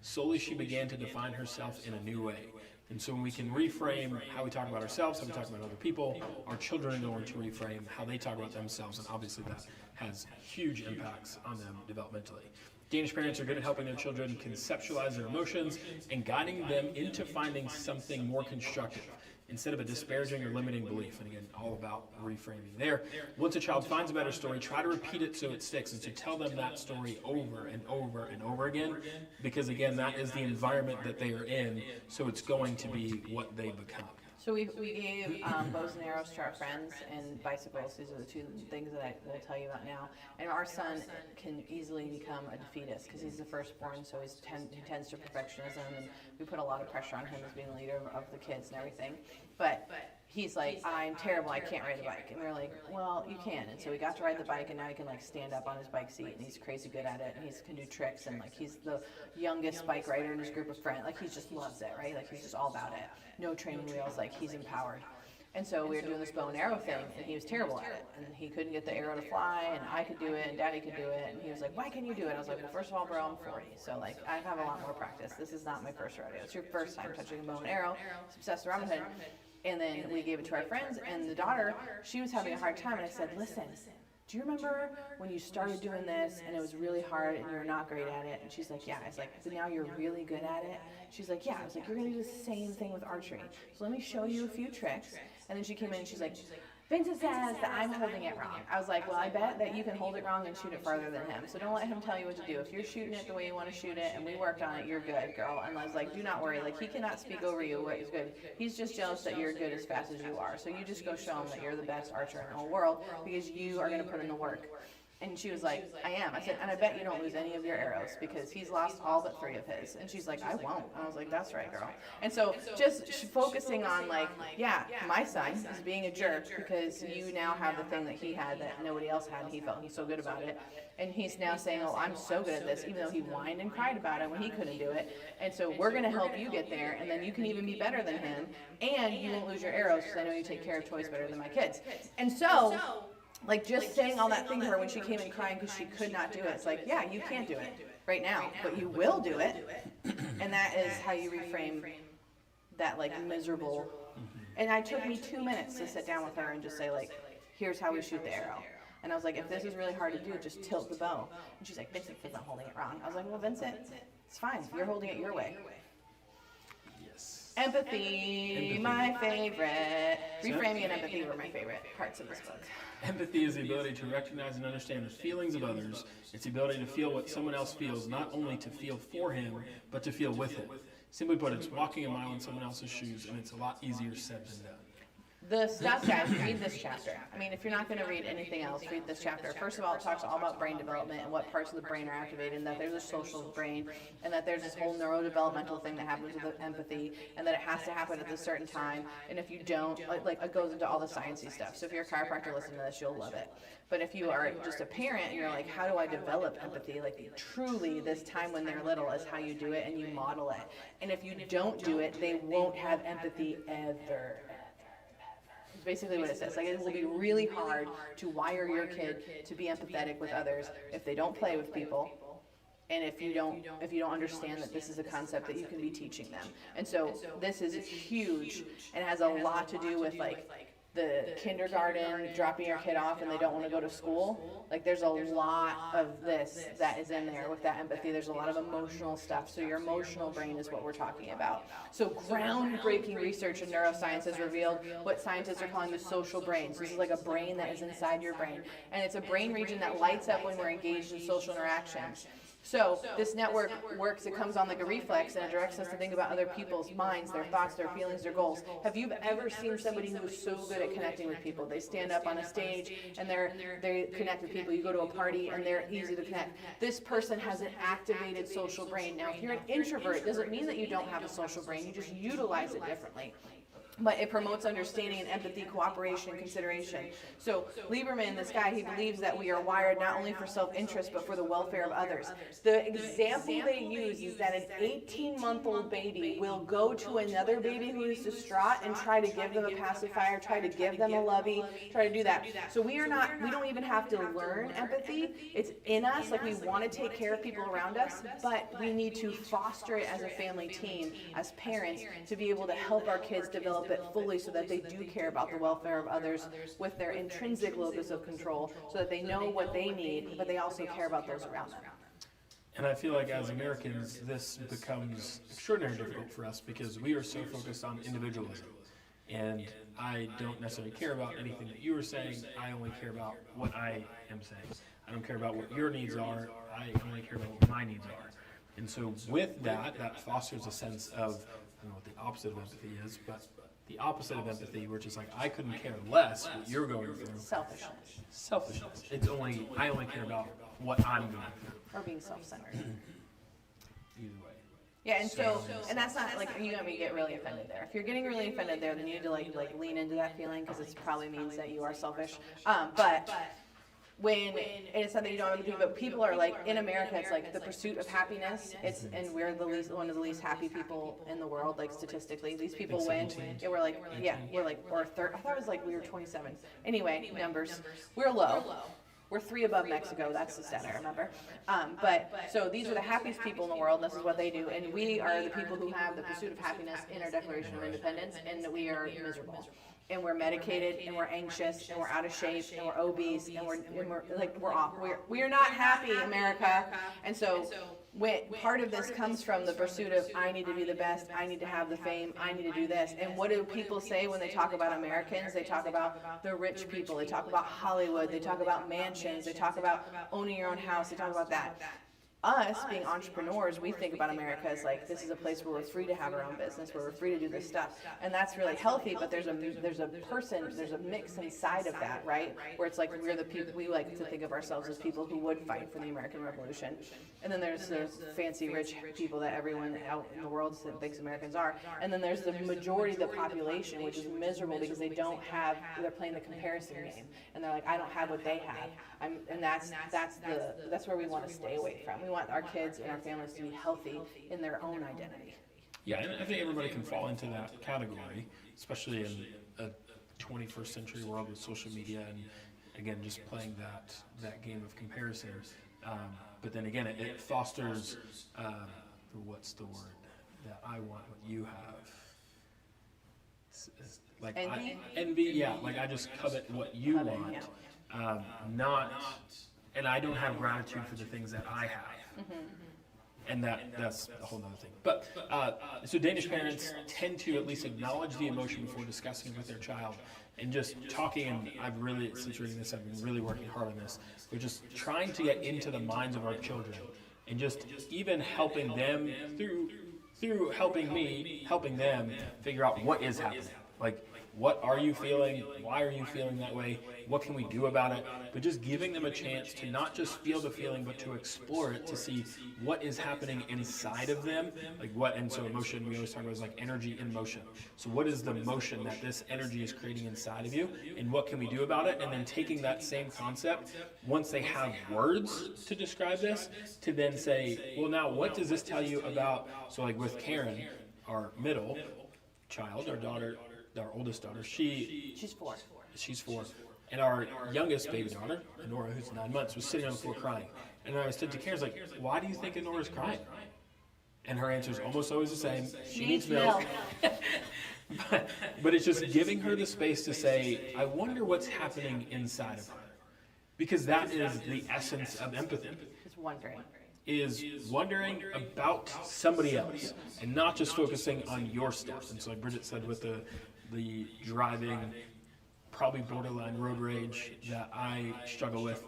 Slowly she began to define herself in a new way. And so when we can reframe how we talk about ourselves, how we talk about other people, our children are going to reframe how they talk about themselves, and obviously that has huge impacts on them developmentally. Danish parents are good at helping their children conceptualize their emotions and guiding them into finding something more constructive instead of a disparaging or limiting belief. And again, all about reframing there. Once a child finds a better story, try to repeat it so it sticks, and to tell them that story over and over and over again, because again, that is the environment that they are in, so it's going to be what they become. So we gave bows and arrows to our friends and bicycles. These are the two things that I will tell you about now. And our son can easily become a defeatist because he's the firstborn, so he tends to perfectionism, and we put a lot of pressure on him as being the leader of the kids and everything. But he's like, I'm terrible, I can't ride a bike. And we were like, well, you can. And so we got to ride the bike, and now he can like stand up on his bike seat, and he's crazy good at it, and he can do tricks, and like he's the youngest bike rider in his group of friends. Like he just loves it, right? Like he's just all about it. No training wheels, like he's empowered. And so we were doing this bow and arrow thing, and he was terrible at it. And he couldn't get the arrow to fly, and I could do it, and Daddy could do it. And he was like, why can you do it? I was like, well, first of all, bro, I'm 40. So like, I have a lot more practice. This is not my first rodeo. It's your first time touching a bow and arrow. It's obsessed around with it. And then we gave it to our friends, and the daughter, she was having a hard time, and I said, listen, do you remember when you started doing this and it was really hard and you're not great at it? And she's like, yeah. I was like, but now you're really good at it? She's like, yeah. I was like, you're going to do the same thing with archery. So let me show you a few tricks. And then she came in and she's like, Vincent says that I'm holding it wrong. I was like, well, I bet that you can hold it wrong and shoot it farther than him. So don't let him tell you what to do. If you're shooting it the way you want to shoot it and we worked on it, you're good, girl. And I was like, do not worry. Like, he cannot speak over you what is good. He's just jealous that you're good as fast as you are. So you just go show him that you're the best archer in the whole world because you are going to put in the work. And she was like, I am. I said, and I bet you don't lose any of your arrows because he's lost all but 3 of his. And she's like, I won't. I was like, that's right, girl. And so just focusing on like, yeah, my son is being a jerk because you now have the thing that he had that nobody else had, and he felt he's so good about it. And he's now saying, oh, I'm so good at this, even though he whined and cried about it when he couldn't do it. And so we're going to help you get there, and then you can even be better than him, and you won't lose your arrows because I know you take care of toys better than my kids. And so like just saying all that thing to her when she came in crying because she could not do it. It's like, yeah, you can't do it right now, but you will do it. And that is how you reframe that like miserable. And it took me 2 minutes to sit down with her and just say like, here's how we shoot the arrow. And I was like, if this is really hard to do, just tilt the bow. And she's like, Vincent says I'm holding it wrong. I was like, well, Vincent, it's fine. You're holding it your way. Empathy, my favorite. Reframing and empathy were my favorite parts of this book. Empathy is the ability to recognize and understand the feelings of others. It's the ability to feel what someone else feels, not only to feel for him, but to feel with him. Simply put, it's walking a mile in someone else's shoes, and it's a lot easier said than done. The stuff, guys, read this chapter. I mean, if you're not going to read anything else, read this chapter. First of all, it talks all about brain development and what parts of the brain are activated, and that there's a social brain, and that there's this whole neurodevelopmental thing that happens with empathy, and that it has to happen at a certain time. And if you don't, like it goes into all the sciencey stuff. So if you're a chiropractor listening to this, you'll love it. But if you are just a parent and you're like, how do I develop empathy? Like truly, this time when they're little is how you do it, and you model it. And if you don't do it, they won't have empathy ever. Basically what it says. Like, it will be really hard to wire your kid to be empathetic with others if they don't play with people, and if you don't understand that this is a concept that you can be teaching them. And so this is huge and has a lot to do with like the kindergarten, dropping your kid off and they don't want to go to school. Like, there's a lot of this that is in there with that empathy. There's a lot of emotional stuff. So your emotional brain is what we're talking about. So groundbreaking research in neuroscience has revealed what scientists are calling the social brain. So this is like a brain that is inside your brain. And it's a brain region that lights up when we're engaged in social interactions. So this network works, it comes on like a reflex, and it directs us to think about other people's minds, their thoughts, their feelings, their goals. Have you ever seen somebody who is so good at connecting with people? They stand up on a stage and they connect with people. You go to a party and they're easy to connect. This person has an activated social brain. Now, if you're an introvert, it doesn't mean that you don't have a social brain. You just utilize it differently. but it promotes understanding and empathy, cooperation, and consideration. So Lieberman, this guy, he believes that we are wired not only for self-interest, but for the welfare of others. The example they use is that an 18-month-old baby will go to another baby who is distraught and try to give them a pacifier, try to give them a lovey, try to do that. So we don't even have to learn empathy. It's in us, like we want to take care of people around us, but we need to foster it as a family team, as parents, to be able to help our kids develop it fully so that they do care about the welfare of others with their intrinsic locus of control, so that they know what they need, but they also care about those around them. And I feel like as Americans, this becomes extraordinarily difficult for us because we are so focused on individualism. And I don't necessarily care about anything that you are saying. I only care about what I am saying. I don't care about what your needs are. I only care about what my needs are. And so with that, that fosters a sense of, I don't know what the opposite of empathy is, but the opposite of empathy, which is like, I couldn't care less what you're going through. Selfishness. Selfishness. I only care about what I'm going through. Or being self-centered. Either way. Yeah, and that's not like, you got me get really offended there. If you're getting really offended there, then you need to like lean into that feeling, because it probably means that you are selfish. But when it's not that you don't have empathy, but people are like, in America, it's like the pursuit of happiness. And we're one of the least happy people in the world, like statistically. These people win. Yeah, we're like, or third. I thought it was like we were 27. Anyway, numbers. We're low. We're 3 above Mexico. That's the stat I remember. But so these are the happiest people in the world. And this is what they do. And we are the people who have the pursuit of happiness in our Declaration of Independence, and we are miserable. And we're medicated, and we're anxious, and we're out of shape, and we're obese, and we're off. We are not happy, America. And so part of this comes from the pursuit of, I need to be the best, I need to have the fame, I need to do this. And what do people say when they talk about Americans? They talk about the rich people, they talk about Hollywood, they talk about mansions, they talk about owning your own house, they talk about that. Us, being entrepreneurs, we think about America as like, this is a place where we're free to have our own business, where we're free to do this stuff. And that's really healthy, but there's a mix inside of that, right? Where it's like, we're the people, we like to think of ourselves as people who would fight for the American Revolution. And then there's the fancy rich people that everyone out in the world thinks Americans are. And then there's the majority of the population, which is miserable because they're playing the comparison game. And they're like, I don't have what they have. And that's where we want to stay away from. We want our kids and our families to be healthy in their own identity. Yeah, and I think everybody can fall into that category, especially in a 21st century world with social media and, again, just playing that game of comparison. But then again, it fosters, what's the word that I want what you have? Like envy, yeah, like I just covet what you want. And I don't have gratitude for the things that I have. And that's a whole other thing. But so Danish parents tend to at least acknowledge the emotion before discussing it with their child. And just talking, and I've really, since reading this, I've been really working hard on this. We're just trying to get into the minds of our children, and just even helping them through helping them figure out what is happening. Like, what are you feeling? Why are you feeling that way? What can we do about it? But just giving them a chance to not just feel the feeling, but to explore it, to see what is happening inside of them. Like what, and so emotion, we always talk about is like energy in motion. So what is the motion that this energy is creating inside of you? And what can we do about it? And then taking that same concept, once they have words to describe this, to then say, well, now what does this tell you about, so like with Karen, our middle child, our daughter, our oldest daughter, she's 4. She's 4. And our youngest baby daughter, Honora, who's 9 months, was sitting on the floor crying. And I said to Karen, like, why do you think Honora's crying? And her answer is almost always the same. She needs milk. But it's just giving her the space to say, I wonder what's happening inside of her. Because that is the essence of empathy. It's wondering. Is wondering about somebody else and not just focusing on your stuff. And so like Bridget said with the driving, probably borderline road rage that I struggle with,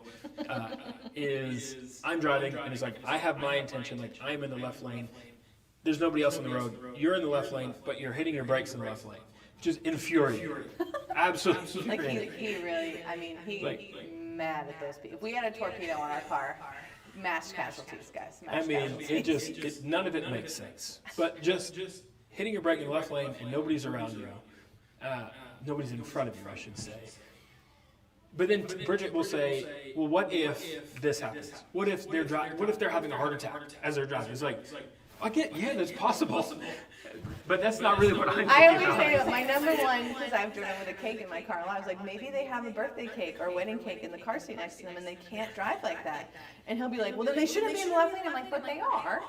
is I'm driving and it's like, I have my intention, like I'm in the left lane, there's nobody else on the road, you're in the left lane, but you're hitting your brakes in the left lane. Just infuriating. Absolutely. Like he really, I mean, he's mad at those people. If we had a torpedo on our car, mass casualties, guys. I mean, none of it makes sense. But just hitting your brake in the left lane and nobody's around you, Nobody's in front of you, I should say. But then Bridget will say, well, what if this happens? What if they're having a heart attack as they're driving? It's like, yeah, that's possible. But that's not really what I'm thinking I always about. say my number one, because I've driven with a cake in my car a lot, I was like, maybe they have a birthday cake or a wedding cake in the car seat next to them and they can't drive like that. And he'll be like, well, then they shouldn't be in the left lane. I'm like, but they are.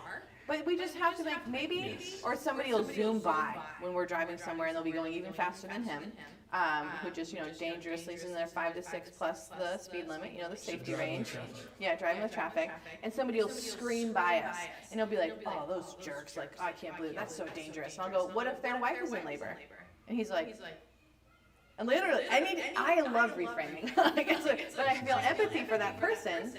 But we just have to maybe, or somebody will zoom by when we're driving somewhere and they'll be going even faster than him, which is, dangerously in their 5 to 6 plus the speed limit, the safety range. Yeah, driving with traffic. And somebody will scream by us and he'll be like, oh, those jerks, like, I can't believe it. That's so dangerous. And I'll go, what if their wife is in labor? And he's like, and literally, I love reframing. But I feel empathy for that person.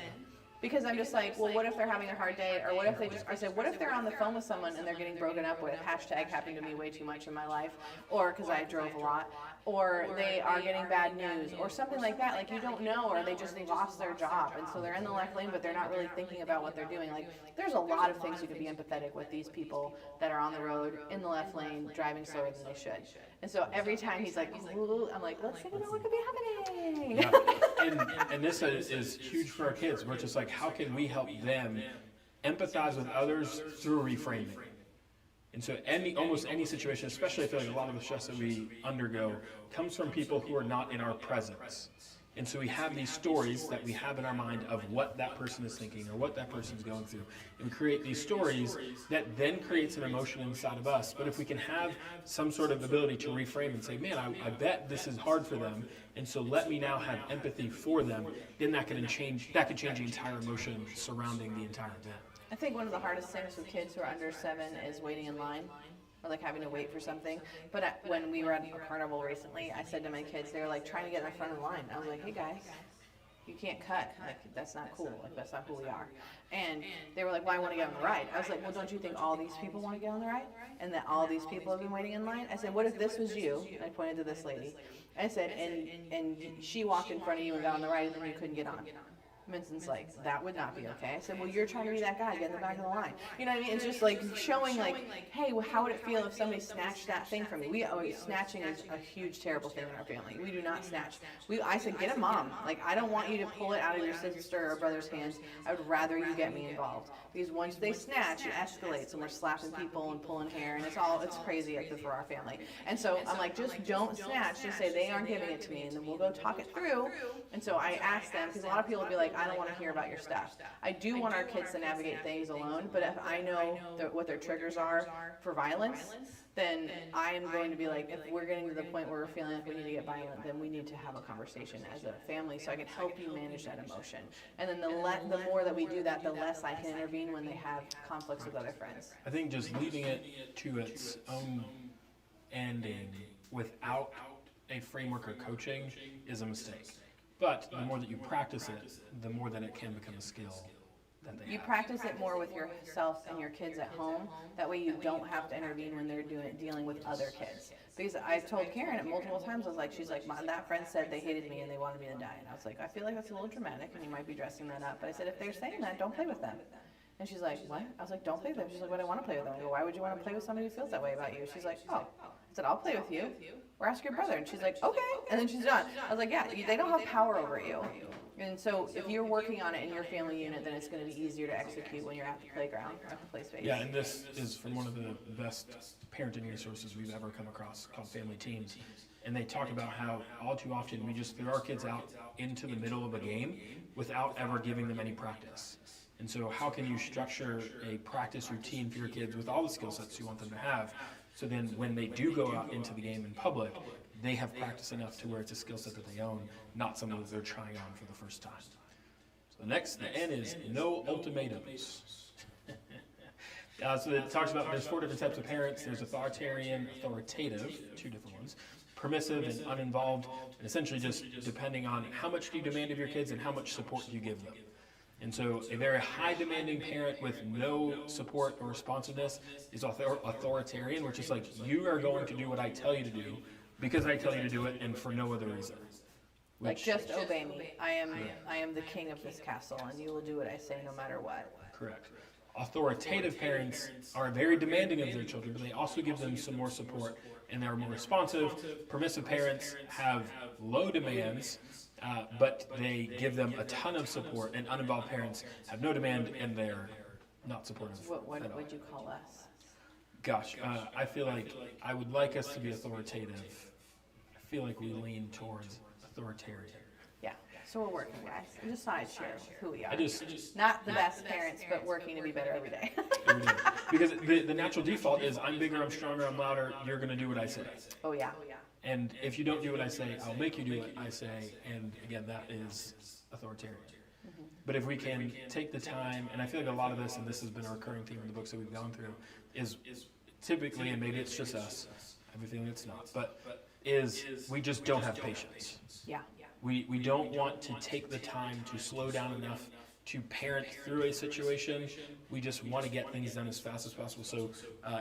Because I'm just like, well, what if they're having a hard day? Or what if I said, what if they're on the phone with someone and they're getting broken up with, #happened to me way too much in my life, or because I drove a lot, or they are getting bad news, or something like that. Like, you don't know, or they just lost their job. And so they're in the left lane, but they're not really thinking about what they're doing. Like, there's a lot of things you can be empathetic with these people that are on the road, in the left lane, driving slower than they should. And so every time he's like, ooh, I'm like, let's think about what could be happening. Yeah. And this is huge for our kids. We're just like, how can we help them empathize with others through reframing? And so almost any situation, especially I feel like a lot of the stress that we undergo comes from people who are not in our presence. And so we have these stories that we have in our mind of what that person is thinking or what that person's going through. And we create these stories that then creates an emotion inside of us. But if we can have some sort of ability to reframe and say, man, I bet this is hard for them, and so let me now have empathy for them, then that could change the entire emotion surrounding the entire event. I think one of the hardest things with kids who are under 7 is waiting in line, or like having to wait for something. But when we were at a carnival recently, I said to my kids, they were like trying to get in the front of the line. I was like, hey guys, you can't cut. Like, that's not cool. Like, that's not who we are. And they were like, well, I want to get on the ride. I was like, well, don't you think all these people want to get on the ride? And that all these people have been waiting in line? I said, what if this was you? And I pointed to this lady. I said, and she walked in front of you and got on the ride, and then you couldn't get on. Vincent's like, that would not be okay. I said, well, you're trying to be that guy, get in the back of the line. You know what I mean? It's just like showing like, hey, well, how would it feel if somebody snatched that thing from me? Snatching is a huge, terrible thing in our family. We do not snatch. I said, get a mom. Like, I don't want you to pull it out of your sister or brother's hands. I would rather you get me involved. Because once they snatch, it escalates, and we're slapping people and pulling hair, and it's crazy for our family. And so I'm like, just don't snatch. Just say they aren't giving it to me, and then we'll go talk it through. And so I asked them, because a lot of people will be like, I don't want to hear about your stuff. I do want our kids to navigate things alone, but if I know what their triggers are for violence, then I am going to be like, if we're getting to the point where we're feeling like we need to get violent, then we need to have a conversation as a family so I can help you manage that emotion. And then the more that we do that, the less I can intervene when they have conflicts with other friends. I think just leaving it to its own ending without a framework or coaching is a mistake. But the more that you practice it, the more that it can become a skill that they have. You practice it more with yourself and your kids at home. That way you don't have to intervene when they're dealing with other kids. Because I've told Karen it multiple times, she's like, that friend said they hated me and they wanted me to die. And I was like, I feel like that's a little dramatic and you might be dressing that up. But I said, if they're saying that, don't play with them. And she's like, what? I was like, don't play with them. She's like, but I want to play with them. I go, why would you want to play with somebody who feels that way about you? She's like, oh. I said, I'll play with you. Or ask your brother. And she's like, okay. And then she's done. I was like, yeah, they don't have power over you. And so if you're working on it in your family unit, then it's going to be easier to execute when you're at the playground, at the play space. Yeah, and this is from one of the best parenting resources we've ever come across called Family Teams. And they talk about how all too often we just throw our kids out into the middle of a game without ever giving them any practice. And so how can you structure a practice routine for your kids with all the skill sets you want them to have? So then when they do go out into the game in public, they have practice enough to where it's a skill set that they own, not something that they're trying on for the first time. So the N is no ultimatums. So it talks about there's 4 different types of parents. There's authoritarian, authoritative, 2 different ones, permissive and uninvolved, and essentially just depending on how much do you demand of your kids and how much support do you give them. And so a very high demanding parent with no support or responsiveness is authoritarian, which is like, you are going to do what I tell you to do because I tell you to do it and for no other reason. Like, just obey me. I am the king of this castle and you will do what I say no matter what. Correct. Authoritative parents are very demanding of their children, but they also give them some more support, and they're more responsive. Permissive parents have low demands, but they give them a ton of support, and uninvolved parents have no demand, and they're not supportive. What at all. would you call us? Gosh, I feel like I would like us to be authoritative. I feel like we lean towards authoritarian. Yeah, so we're working, guys. I just thought I'd share who we are. I just Not the best parents, but working to be better every day. every day. Because the natural default is I'm bigger, I'm stronger, I'm louder, you're going to do what I say. Oh, yeah. And if you don't do what I say, I'll make you do what I say. And again, that is authoritarian. But if we can take the time, and I feel like a lot of this, and this has been a recurring theme in the books that we've gone through, is typically, and maybe it's just us, I have a feeling it's not, but is we just don't have patience. Yeah. We don't want to take the time to slow down enough to parent through a situation. We just want to get things done as fast as possible. So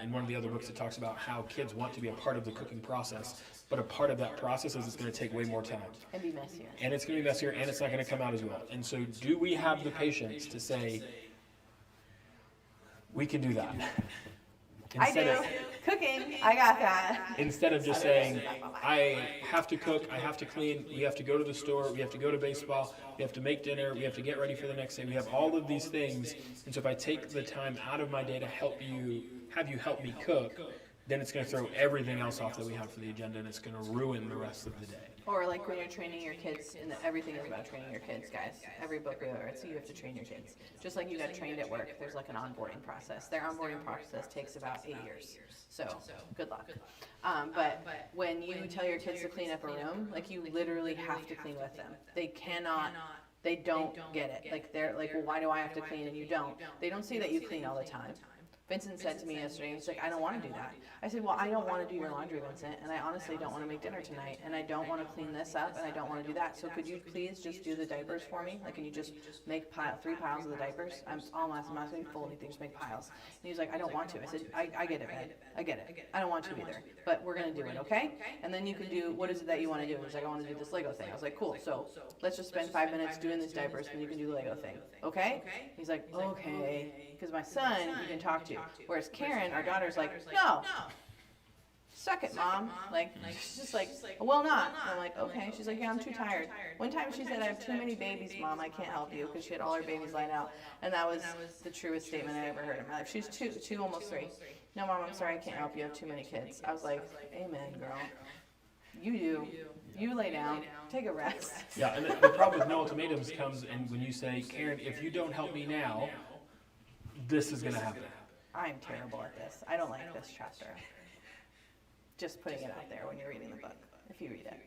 in one of the other books, it talks about how kids want to be a part of the cooking process, but a part of that process is it's going to take way more time. And be messier. And it's going to be messier, and it's not going to come out as well. And so do we have the patience to say, we can do that? I do. Cooking, I got that. Instead of just saying, I have to cook, I have to clean, we have to go to the store, we have to go to baseball, we have to make dinner, we have to get ready for the next day. We have all of these things. And so if I take the time out of my day to help you, have you help me cook, then it's going to throw everything else off that we have for the agenda, and it's going to ruin the rest of the day. Or like when you're training your kids, and everything is about training your kids, guys. Every book we ever, so you have to train your kids. Just like you got trained at work, there's like an onboarding process. Their onboarding process takes about 8 years. So good luck. But when you tell your kids to clean up a room, like you literally have to clean with them. They cannot. They don't get it. Like they're like, well, why do I have to clean and you don't? They don't see that you clean all the time. Vincent said to me yesterday, he's like, I don't want to do that. I said, well, I don't want to do your laundry, Vincent, and I honestly don't want to make dinner tonight, and I don't want to clean this up, and I don't want to do that. So could you please just do the diapers for me? Like, can you just make 3 piles of the diapers? I'm not going to fold anything, just make piles. And he's like, I don't want to. I said, I get it, man. I get it. I don't want to either, but we're going to do it, okay? And then you can do, what is it that you want to do? He's like, I want to do this Lego thing. I was like, cool. So let's just spend 5 minutes doing these diapers, and you can do the Lego thing, okay? He's like, okay. Because my son, you can talk to. Whereas Karen, our daughter's like, no. Suck it, Mom. Like, she's just like, well, not. And I'm like, okay. She's like, yeah, I'm too tired. One time she said, I have too many babies, Mom. I can't help you, because she had all her babies lined out. And that was the truest statement I ever heard in my life. She's two, almost 3. No, Mom, I'm sorry, I can't help you. I have too many kids. I was like, amen, girl. You do. You lay down. Take a rest. Yeah, and the problem with no ultimatums comes in when you say, Karen, if you don't help me now, this is going to happen. I'm terrible at this. I don't like this chapter. Just putting it out there when you're reading the book, if you read it.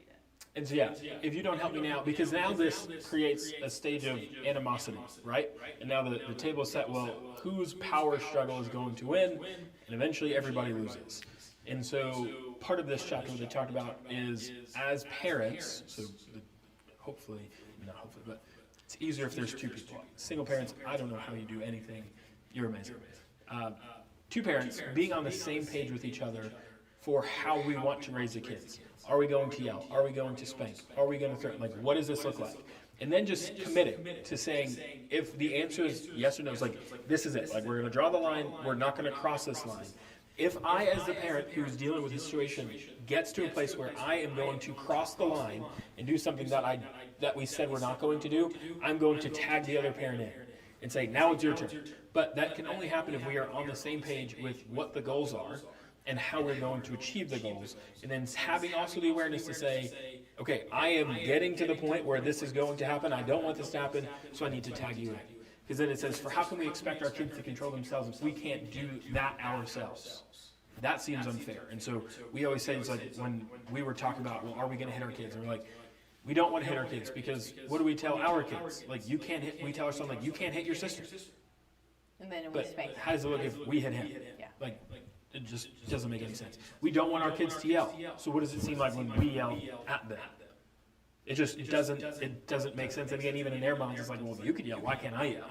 And so, yeah, if you don't help me now, because now this creates a stage of animosity, right? And now the table is set, well, whose power struggle is going to win? And eventually everybody loses. And so part of this chapter what they talked about is as parents, so hopefully, not hopefully, but it's easier if there's 2 people. Single parents, I don't know how you do anything. You're amazing. 2 parents being on the same page with each other for how we want to raise the kids. Are we going to yell? Are we going to spank? Are we going to threaten? Like, what does this look like? And then just committing to saying, if the answer is yes or no, it's like, this is it. Like, we're going to draw the line. We're not going to cross this line. If I, as the parent who's dealing with this situation, gets to a place where I am going to cross the line and do something that we said we're not going to do, I'm going to tag the other parent in and say, now it's your turn. But that can only happen if we are on the same page with what the goals are and how we're going to achieve the goals. And then having also the awareness to say, okay, I am getting to the point where this is going to happen. I don't want this to happen, so I need to tag you in. Because then it says, for how can we expect our kids to control themselves if we can't do that ourselves? That seems unfair. And so we always say, it's like when we were talking about, well, are we going to hit our kids? And we're like, we don't want to hit our kids, because what do we tell our kids? Like, you can't hit, we tell our son, like, you can't hit your sister. And then we But spank. how does it look if we hit him? Yeah. Like, it just doesn't make any sense. We don't want our kids to yell. So what does it seem like when we yell at them? It doesn't make sense. And again, even in their minds, it's like, well, if you could yell, why can't I yell?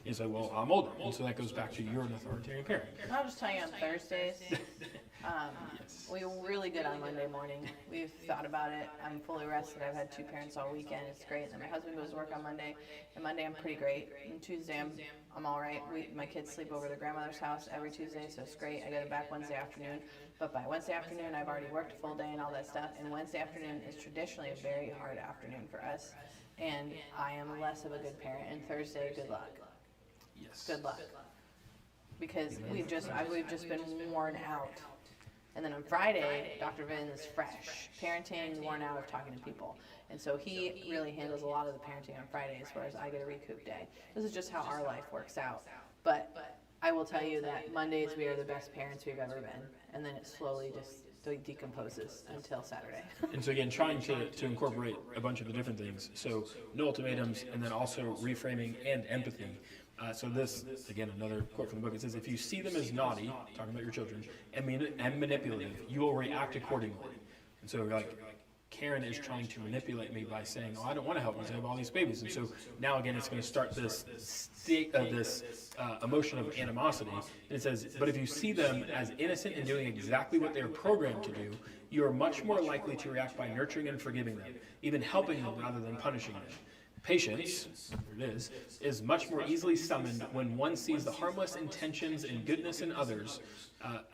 You say, well, I'm older. And so that goes back to you're an authoritarian parent. I'll just tell you on Thursdays, Yes. we're really good on Monday morning. We've thought about it. I'm fully rested. I've had 2 parents all weekend. It's great. And then my husband goes to work on Monday. And Monday I'm pretty great. And Tuesday I'm all right. My kids sleep over their grandmother's house every Tuesday, so it's great. I get it back Wednesday afternoon. But by Wednesday afternoon, I've already worked a full day and all that stuff. And Wednesday afternoon is traditionally a very hard afternoon for us. And I am less of a good parent. And Thursday, good luck. Yes. Good luck. Because we've just been worn out. And then on Friday, Dr. Vin is fresh. Parenting, worn out of talking to people. And so he really handles a lot of the parenting on Fridays, whereas I get a recoup day. This is just how our life works out. But I will tell you that Mondays we are the best parents we've ever been. And then it slowly just decomposes until Saturday. And so again, trying to incorporate a bunch of the different things. So no ultimatums, and then also reframing and empathy. So this, again, another quote from the book. It says, if you see them as naughty, talking about your children, and manipulative, you will react accordingly. And so like, Karen is trying to manipulate me by saying, oh, I don't want to help because I have all these babies. And so now again, it's going to start this state of this emotion of animosity. And it says, but if you see them as innocent and doing exactly what they're programmed to do, you are much more likely to react by nurturing and forgiving them, even helping them rather than punishing them. Patience, there it is much more easily summoned when one sees the harmless intentions and goodness in others,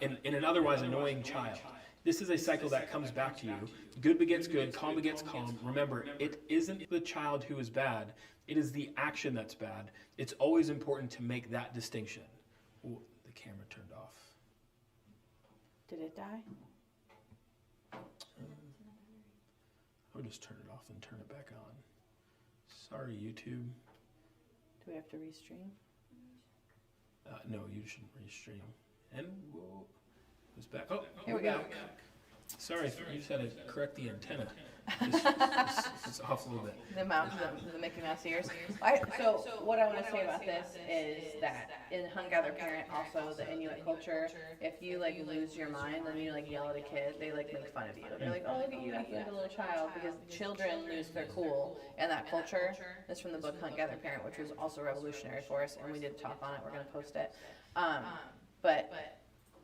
in an otherwise annoying child. This is a cycle that comes back to you. Good begets good, calm begets calm. Remember, it isn't the child who is bad, it is the action that's bad. It's always important to make that distinction. Ooh, the camera turned off. Did it die? I'll just turn it off and turn it back on. Sorry, YouTube. Do we have to restream? No, you shouldn't restream. And whoa, it was back. Oh, Here we go. Sorry, you just had to correct the antenna. It's off a little bit. The Mickey Mouse ears. So what I want to say about this is that in Hunt Gather Parent, also the Inuit culture, if you like lose your mind and you like yell at a kid, they like make fun of you. They're like, oh, look at you acting like a little child, because children lose their cool. And that culture is from the book Hunt Gather Parent, which was also revolutionary for us, and we did talk on it. We're going to post it. But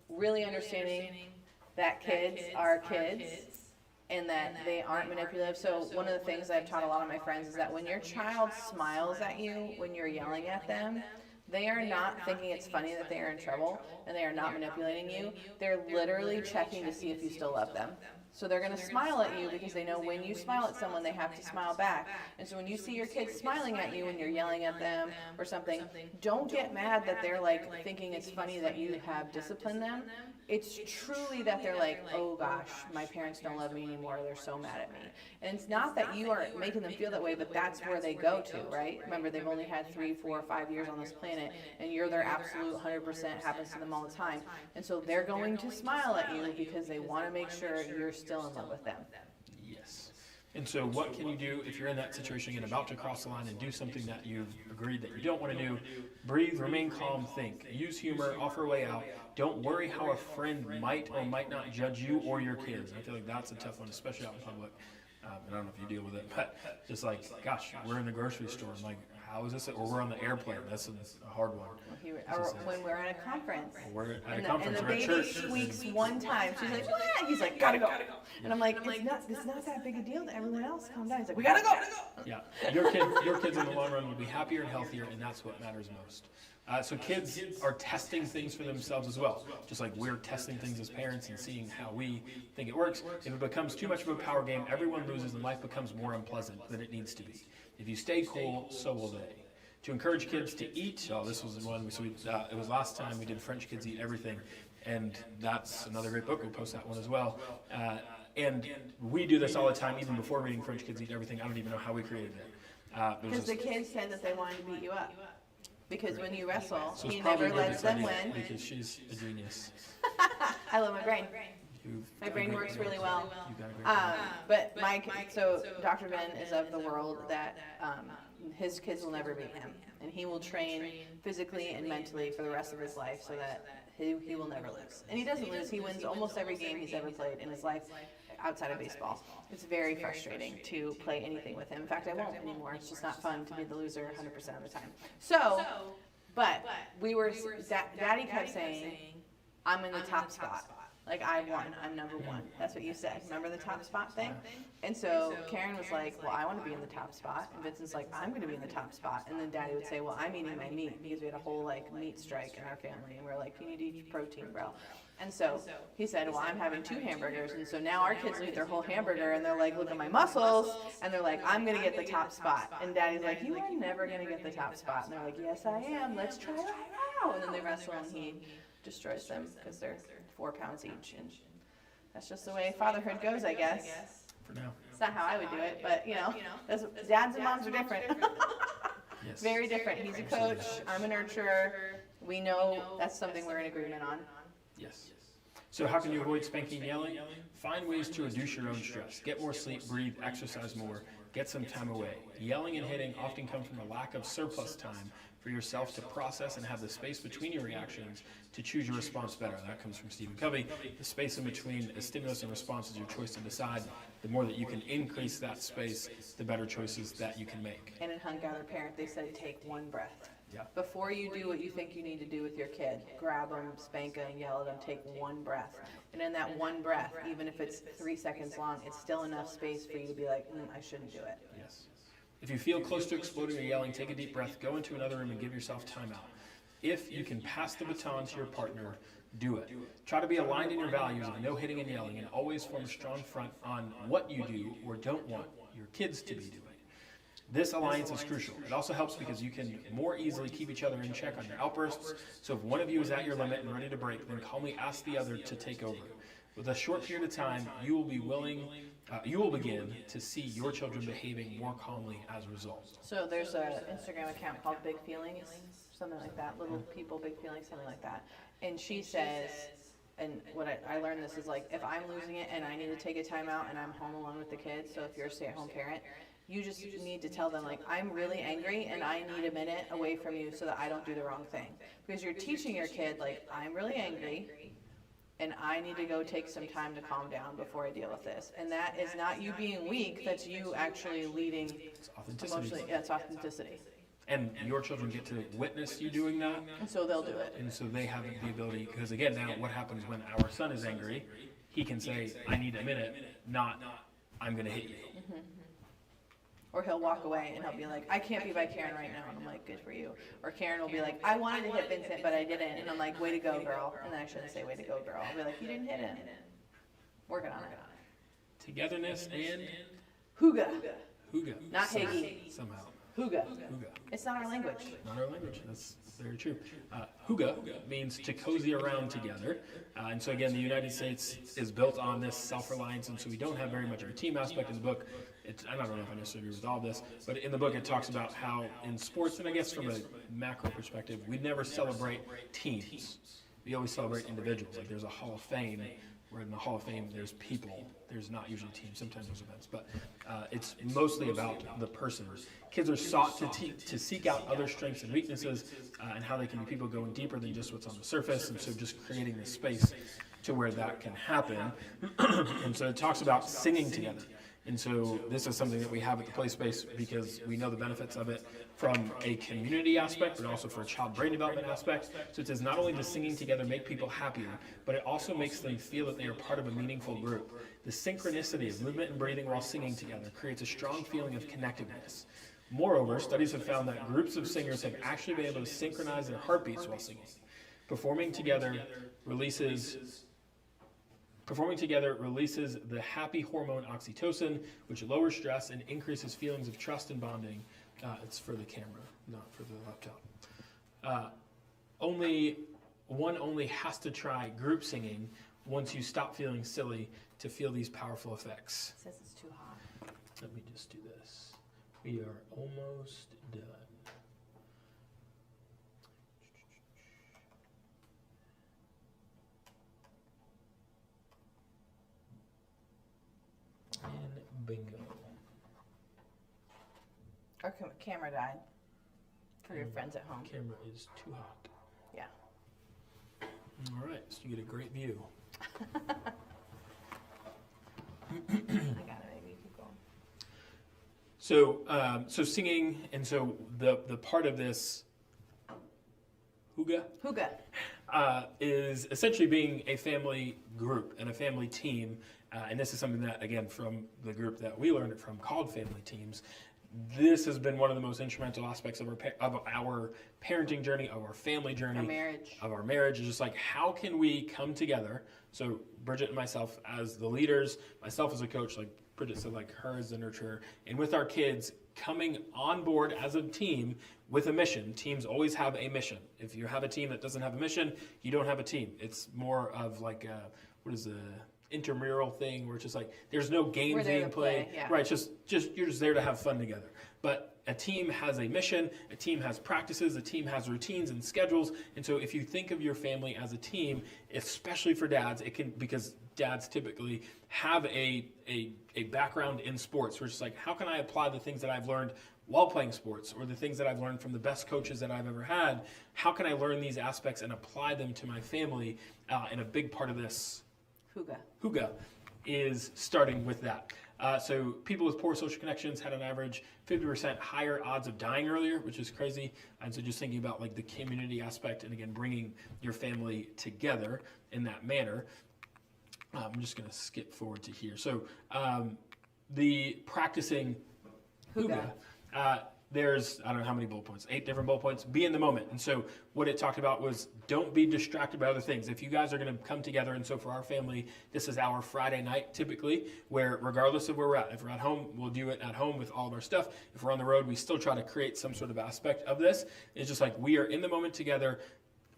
really understanding that kids are kids, and that they aren't manipulative. So one of the things I've taught a lot of my friends is that when your child smiles at you when you're yelling at them, they are not thinking it's funny that they are in trouble, and they are not manipulating you. They're literally checking to see if you still love them. So they're going to smile at you because they know when you smile at someone, they have to smile back. And so when you see your kids smiling at you when you're yelling at them or something, don't get mad that they're like thinking it's funny that you have disciplined them. It's truly that they're like, oh gosh, my parents don't love me anymore, they're so mad at me. And it's not that you are making them feel that way, but that's where they go to, right? Remember, they've only had 3, 4, 5 years on this planet, and you're their absolute 100%, happens to them all the time. And so they're going to smile at you because they want to make sure you're still in love with them. Yes. And so what can you do if you're in that situation again, about to cross the line and do something that you've agreed that you don't want to do? Breathe, remain calm, think. Use humor, offer a way out. Don't worry how a friend might or might not judge you or your kids. I feel like that's a tough one, especially out in public. And I don't know if you deal with it, but just like, gosh, we're in the grocery store. I'm like, how is this? Or we're on the airplane. That's a hard one. Or when we're at a conference. Or we're at a conference and or the at baby church. squeaks one time. She's like, what? He's like, gotta go. And I'm like, it's not that big a deal to everyone else. Calm down. He's like, we gotta go. Yeah, your kids in the long run will be happier and healthier, and that's what matters most. So kids are testing things for themselves as well, just like we're testing things as parents and seeing how we think it works. If it becomes too much of a power game, everyone loses and life becomes more unpleasant than it needs to be. If you stay cool, so will they. To encourage kids to eat, this was the one, it was last time we did French Kids Eat Everything, and that's another great book. We'll post that one as well. And we do this all the time, even before reading French Kids Eat Everything. I don't even know how we created it. Because the kids said that they wanted to beat you up. Because when you wrestle, So he it's probably never lets them Lydia's idea, win. because she's a genius. I love my brain. You've My got a brain great works brain. really well. You've got a great brain. But so Dr. Ben is of the world that his kids will never beat him. And he will train physically and mentally for the rest of his life so that he will never lose. And he doesn't lose. He wins almost every game he's ever played in his life outside of baseball. It's very frustrating to play anything with him. In fact, I won't anymore. It's just not fun to be the loser 100% of the time. So But Daddy kept saying, I'm in the top spot. Like, I won. I'm number one. That's what you said. Remember the top spot thing? And so Karen was like, well, I want to be in the top spot. And Vincent's like, I'm going to be in the top spot. And then Daddy would say, well, I'm eating my meat, because we had a whole, like, meat strike in our family. And we were like, you need to eat protein, bro. And so he said, well, I'm having 2 hamburgers. And so now our kids eat their whole hamburger, and they're like, look at my muscles. And they're like, I'm going to get the top spot. And Daddy's like, you are never going to get the top spot. And they're like, yes, I am. Let's try right now. And then they wrestle, and he destroys them because they're 4 pounds each, and that's just the way fatherhood goes, I guess. For now. It's not how I would do it, but dads and moms are different. Yes. Very different. He's a coach, I'm a nurturer. We know that's something we're in agreement on. Yes. So how can you avoid spanking and yelling? Find ways to reduce your own stress. Get more sleep, breathe, exercise more, get some time away. Yelling and hitting often come from a lack of surplus time for yourself to process and have the space between your reactions to choose your response better. That comes from Stephen Covey. The space in between a stimulus and response is your choice to decide. The more that you can increase that space, the better choices that you can make. And in Hunt Gather Parent, they said take 1 breath. Yeah. Before you do what you think you need to do with your kid, grab them, spank them, yell at them, take 1 breath. And in that 1 breath, even if it's 3 seconds long, it's still enough space for you to be like, I shouldn't do it. Yes. If you feel close to exploding or yelling, take a deep breath, go into another room and give yourself time out. If you can pass the baton to your partner, do it. Try to be aligned in your values of no hitting and yelling, and always form a strong front on what you do or don't want your kids to be doing. This alliance is crucial. It also helps because you can more easily keep each other in check on your outbursts. So if one of you is at your limit and ready to break, then calmly ask the other to take over. With a short period of time, you will begin to see your children behaving more calmly as a result. So there's an Instagram account called Big Feelings, something like that, Little People, Big Feelings, something like that. And she says, and what I learned this is like, if I'm losing it and I need to take a time out and I'm home alone with the kids, so if you're a stay-at-home parent, you just need to tell them, like, I'm really angry and I need a minute away from you so that I don't do the wrong thing. Because you're teaching your kid, like, I'm really angry and I need to go take some time to calm down before I deal with this. And that is not you being weak, that's you actually leading It's authenticity. Yeah, it's authenticity. And your children get to witness you doing that. And so they'll do it. And so they have the ability, because again, now what happens when our son is angry, he can say, I need a minute, not, I'm going to hit you. Mm-hmm. Or he'll walk away and he'll be like, I can't be by Karen right now. And I'm like, good for you. Or Karen will be like, I wanted to hit Vincent, but I didn't. And I'm like, way to go, girl. And then I shouldn't say way to go, girl. I'll be like, you didn't hit him. Working on it. Togetherness and Hooga. hooga. Not Hagee. Somehow. Hooga. Hooga. It's not our language. Not our language. That's very true. Hooga means to cozy around together. And so again, the United States is built on this self-reliance, and so we don't have very much of a team aspect in the book. I don't know if I necessarily agree with all this, but in the book it talks about how in sports, and I guess from a macro perspective, we never celebrate teams. We always celebrate individuals. Like there's a Hall of Fame, where in the Hall of Fame there's people. There's not usually teams. Sometimes there's events, but it's mostly about the person. Kids are sought to seek out other strengths and weaknesses, and how they can be people going deeper than just what's on the surface. And so just creating the space to where that can happen. And so it talks about singing together. And so this is something that we have at the play space because we know the benefits of it from a community aspect, but also for a child brain development aspect. So it says not only does singing together make people happier, but it also makes them feel that they are part of a meaningful group. The synchronicity of movement and breathing while singing together creates a strong feeling of connectedness. Moreover, studies have found that groups of singers have actually been able to synchronize their heartbeats while singing. Performing together releases the happy hormone oxytocin, which lowers stress and increases feelings of trust and bonding. It's for the camera, not for the laptop. One only has to try group singing once you stop feeling silly to feel these powerful effects. It says it's too hot. Let me just do this. We are almost done. And bingo. Our camera died. For your friends at home. Camera is too hot. Yeah. All right, so you get a great view. I got it, maybe you keep going. So, so singing, and so the part of this Hygge, is essentially being a family group and a family team. And this is something that, again, from the group that we learned it from called Family Teams. This has been one of the most instrumental aspects of our parenting journey, of our family journey, of our marriage. Is just like, how can we come together? So Bridget and myself as the leaders, myself as a coach, like Bridget said, like her as the nurturer, and with our kids coming on board as a team with a mission. Teams always have a mission. If you have a team that doesn't have a mission, you don't have a team. It's more of like what is the intramural thing where it's just like there's no games being played, right? Just you're just there to have fun together. But a team has a mission, a team has practices, a team has routines and schedules. And so if you think of your family as a team, especially for dads, it can, because dads typically have a background in sports. We're just like, how can I apply the things that I've learned while playing sports, or the things that I've learned from the best coaches that I've ever had? How can I learn these aspects and apply them to my family? And a big part of this Hygge is starting with that. So people with poor social connections had an average 50% higher odds of dying earlier, which is crazy. And so just thinking about like the community aspect, and again, bringing your family together in that manner. I'm just going to skip forward to here. So the practicing Hygge, there's, I don't know how many bullet points, 8 different bullet points. Be in the moment. And so what it talked about was, don't be distracted by other things. If you guys are going to come together, and so for our family, this is our Friday night typically, where regardless of where we're at, if we're at home, we'll do it at home with all of our stuff. If we're on the road, we still try to create some sort of aspect of this. It's just like, we are in the moment together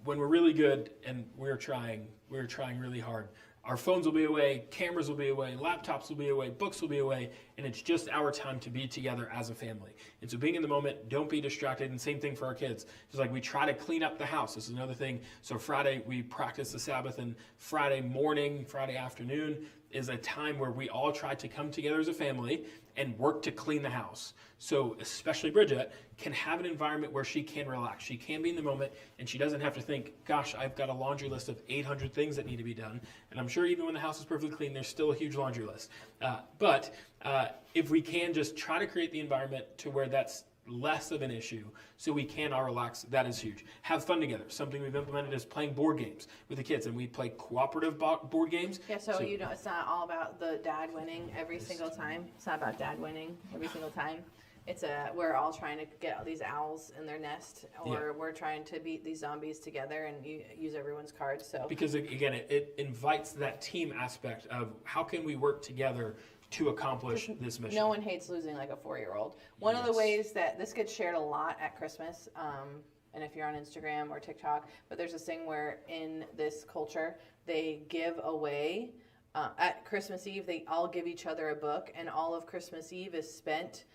when we're really good, and we're trying really hard. Our phones will be away, cameras will be away, laptops will be away, books will be away, and it's just our time to be together as a family. And so being in the moment, don't be distracted, and same thing for our kids. Just like we try to clean up the house. This is another thing. So Friday, we practice the Sabbath, and Friday morning, Friday afternoon is a time where we all try to come together as a family and work to clean the house. So especially Bridget can have an environment where she can relax. She can be in the moment, and she doesn't have to think, gosh, I've got a laundry list of 800 things that need to be done. And I'm sure even when the house is perfectly clean, there's still a huge laundry list. But if we can just try to create the environment to where that's less of an issue, so we can all relax, that is huge. Have fun together. Something we've implemented is playing board games with the kids, and we play cooperative board games. Yeah, so you know, it's not all about the dad winning every single time. It's not about dad winning every single time. It's we're all trying to get these owls in their nest, or we're trying to beat these zombies together and use everyone's cards. So because again, it invites that team aspect of how can we work together to accomplish this mission. No one hates losing like a 4-year-old. One of the ways that this gets shared a lot at Christmas, and if you're on Instagram or TikTok, but there's this thing where in this culture, they give away, at Christmas Eve, they all give each other a book, and all of Christmas Eve is spent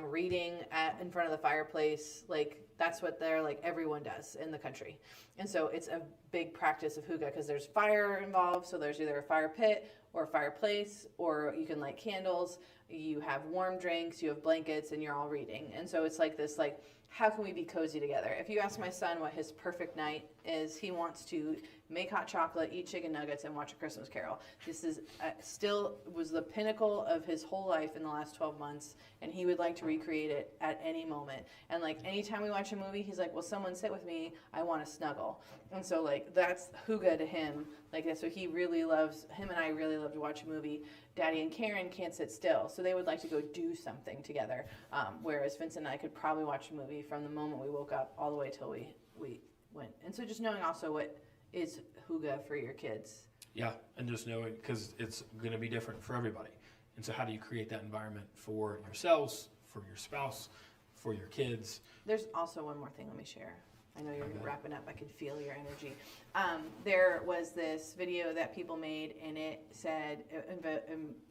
reading in front of the fireplace. Like, that's what everyone does in the country. And so it's a big practice of Hygge, because there's fire involved, so there's either a fire pit or a fireplace, or you can light candles, you have warm drinks, you have blankets, and you're all reading. And so it's like this, how can we be cozy together? If you ask my son what his perfect night is, he wants to make hot chocolate, eat chicken nuggets, and watch A Christmas Carol. This is still was the pinnacle of his whole life in the last 12 months, and he would like to recreate it at any moment. And anytime we watch a movie, he's like, will someone sit with me? I want to snuggle. And so that's Hygge to him. That's what he really loves. Him and I really love to watch a movie. Daddy and Karen can't sit still, so they would like to go do something together. Whereas Vincent and I could probably watch a movie from the moment we woke up all the way till we went. And so just knowing also what is Hygge for your kids. Yeah, and just knowing, because it's going to be different for everybody. And so how do you create that environment for yourselves, for your spouse, for your kids? There's also one more thing let me share. I know you're wrapping up. I can feel your energy. There was this video that people made, and it said,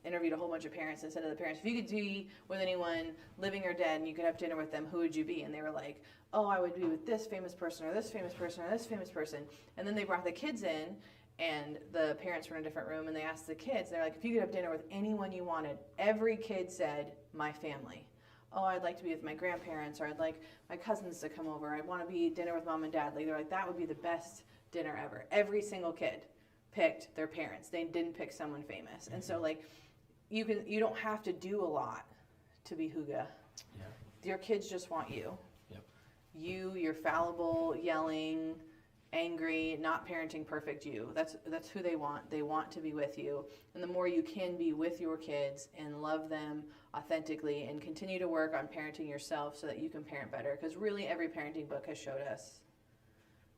interviewed a whole bunch of parents, and said to the parents, if you could be with anyone, living or dead, and you could have dinner with them, who would you be? And they were like, oh, I would be with this famous person, or this famous person, or this famous person. And then they brought the kids in, and the parents were in a different room, and they asked the kids, they're like, if you could have dinner with anyone you wanted, every kid said, my family. Oh, I'd like to be with my grandparents, or I'd like my cousins to come over. I want to be dinner with mom and dad. They're like, that would be the best dinner ever. Every single kid picked their parents. They didn't pick someone famous. And so you don't have to do a lot to be Hygge. Yeah. Your kids just want you. Yep. You're fallible, yelling, angry, not parenting perfect you. That's who they want. They want to be with you. And the more you can be with your kids and love them authentically and continue to work on parenting yourself so that you can parent better. Because really every parenting book has showed us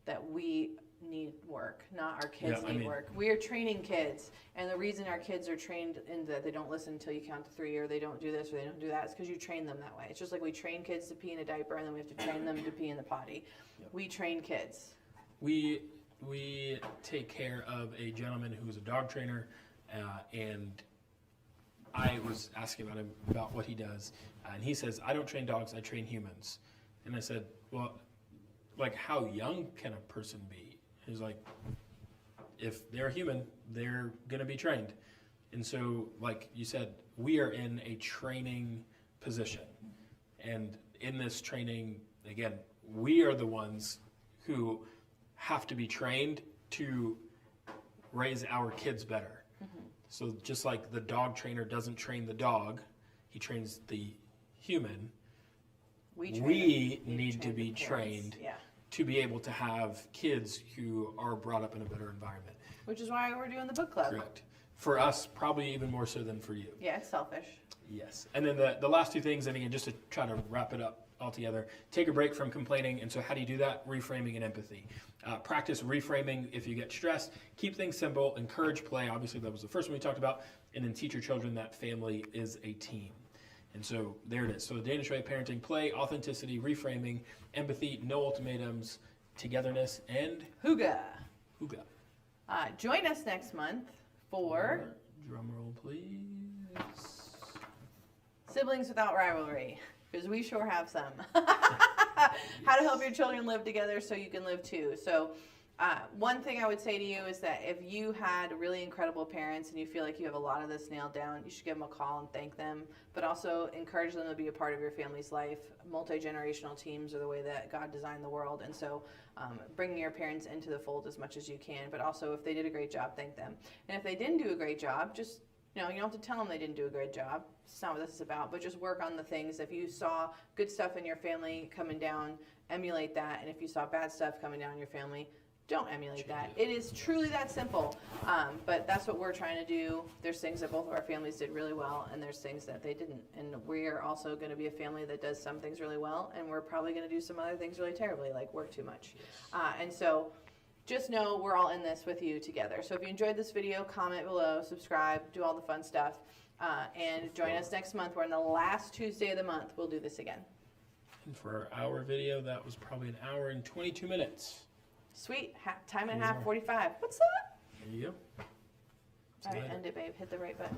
that we need work, not our kids need work. We are training kids, and the reason our kids are trained in that they don't listen until you count to 3, or they don't do this or they don't do that, is because you train them that way. It's just like we train kids to pee in a diaper, and then we have to train them to pee in the potty. We train kids. We take care of a gentleman who's a dog trainer, and I was asking about him about what he does, and he says, I don't train dogs, I train humans. And I said, well, like, how young can a person be? He's like, if they're human, they're going to be trained. And so, like you said, we are in a training position. And in this training, again, we are the ones who have to be trained to raise our kids better. So just like the dog trainer doesn't train the dog, he trains the human. We need to be trained to be able to have kids who are brought up in a better environment. Which is why we're doing the book club. Correct. For us, probably even more so than for you. Yeah, it's selfish. Yes. And then the last 2 things, and again, just to try to wrap it up all together, take a break from complaining. And so how do you do that? Reframing and empathy. Practice reframing if you get stressed. Keep things simple. Encourage play. Obviously, that was the first one we talked about. And then teach your children that family is a team. And so there it is. So the Danish way of parenting: play, authenticity, reframing, empathy, no ultimatums, togetherness, and Hygge. hygge. Join us next month for drum roll, please. Siblings Without Rivalry, because we sure have some. How to help your children live together so you can live too. So one thing I would say to you is that if you had really incredible parents and you feel like you have a lot of this nailed down, you should give them a call and thank them, but also encourage them to be a part of your family's life. Multi-generational teams are the way that God designed the world, and so bringing your parents into the fold as much as you can, but also if they did a great job, thank them. And if they didn't do a great job, just, you don't have to tell them they didn't do a great job. It's not what this is about, but just work on the things. If you saw good stuff in your family coming down, emulate that, and if you saw bad stuff coming down in your family, don't emulate that. It is truly that simple, but that's what we're trying to do. There's things that both of our families did really well, and there's things that they didn't. And we're also going to be a family that does some things really well, and we're probably going to do some other things really terribly, like work too much. And so just know we're all in this with you together. So if you enjoyed this video, comment below, subscribe, do all the fun stuff, and join us next month. We're on the last Tuesday of the month. We'll do this again. And for our hour video, that was probably an hour and 22 minutes. Sweet. Time and a half, 45. What's that? There you go. All right, end it, babe. Hit the right button.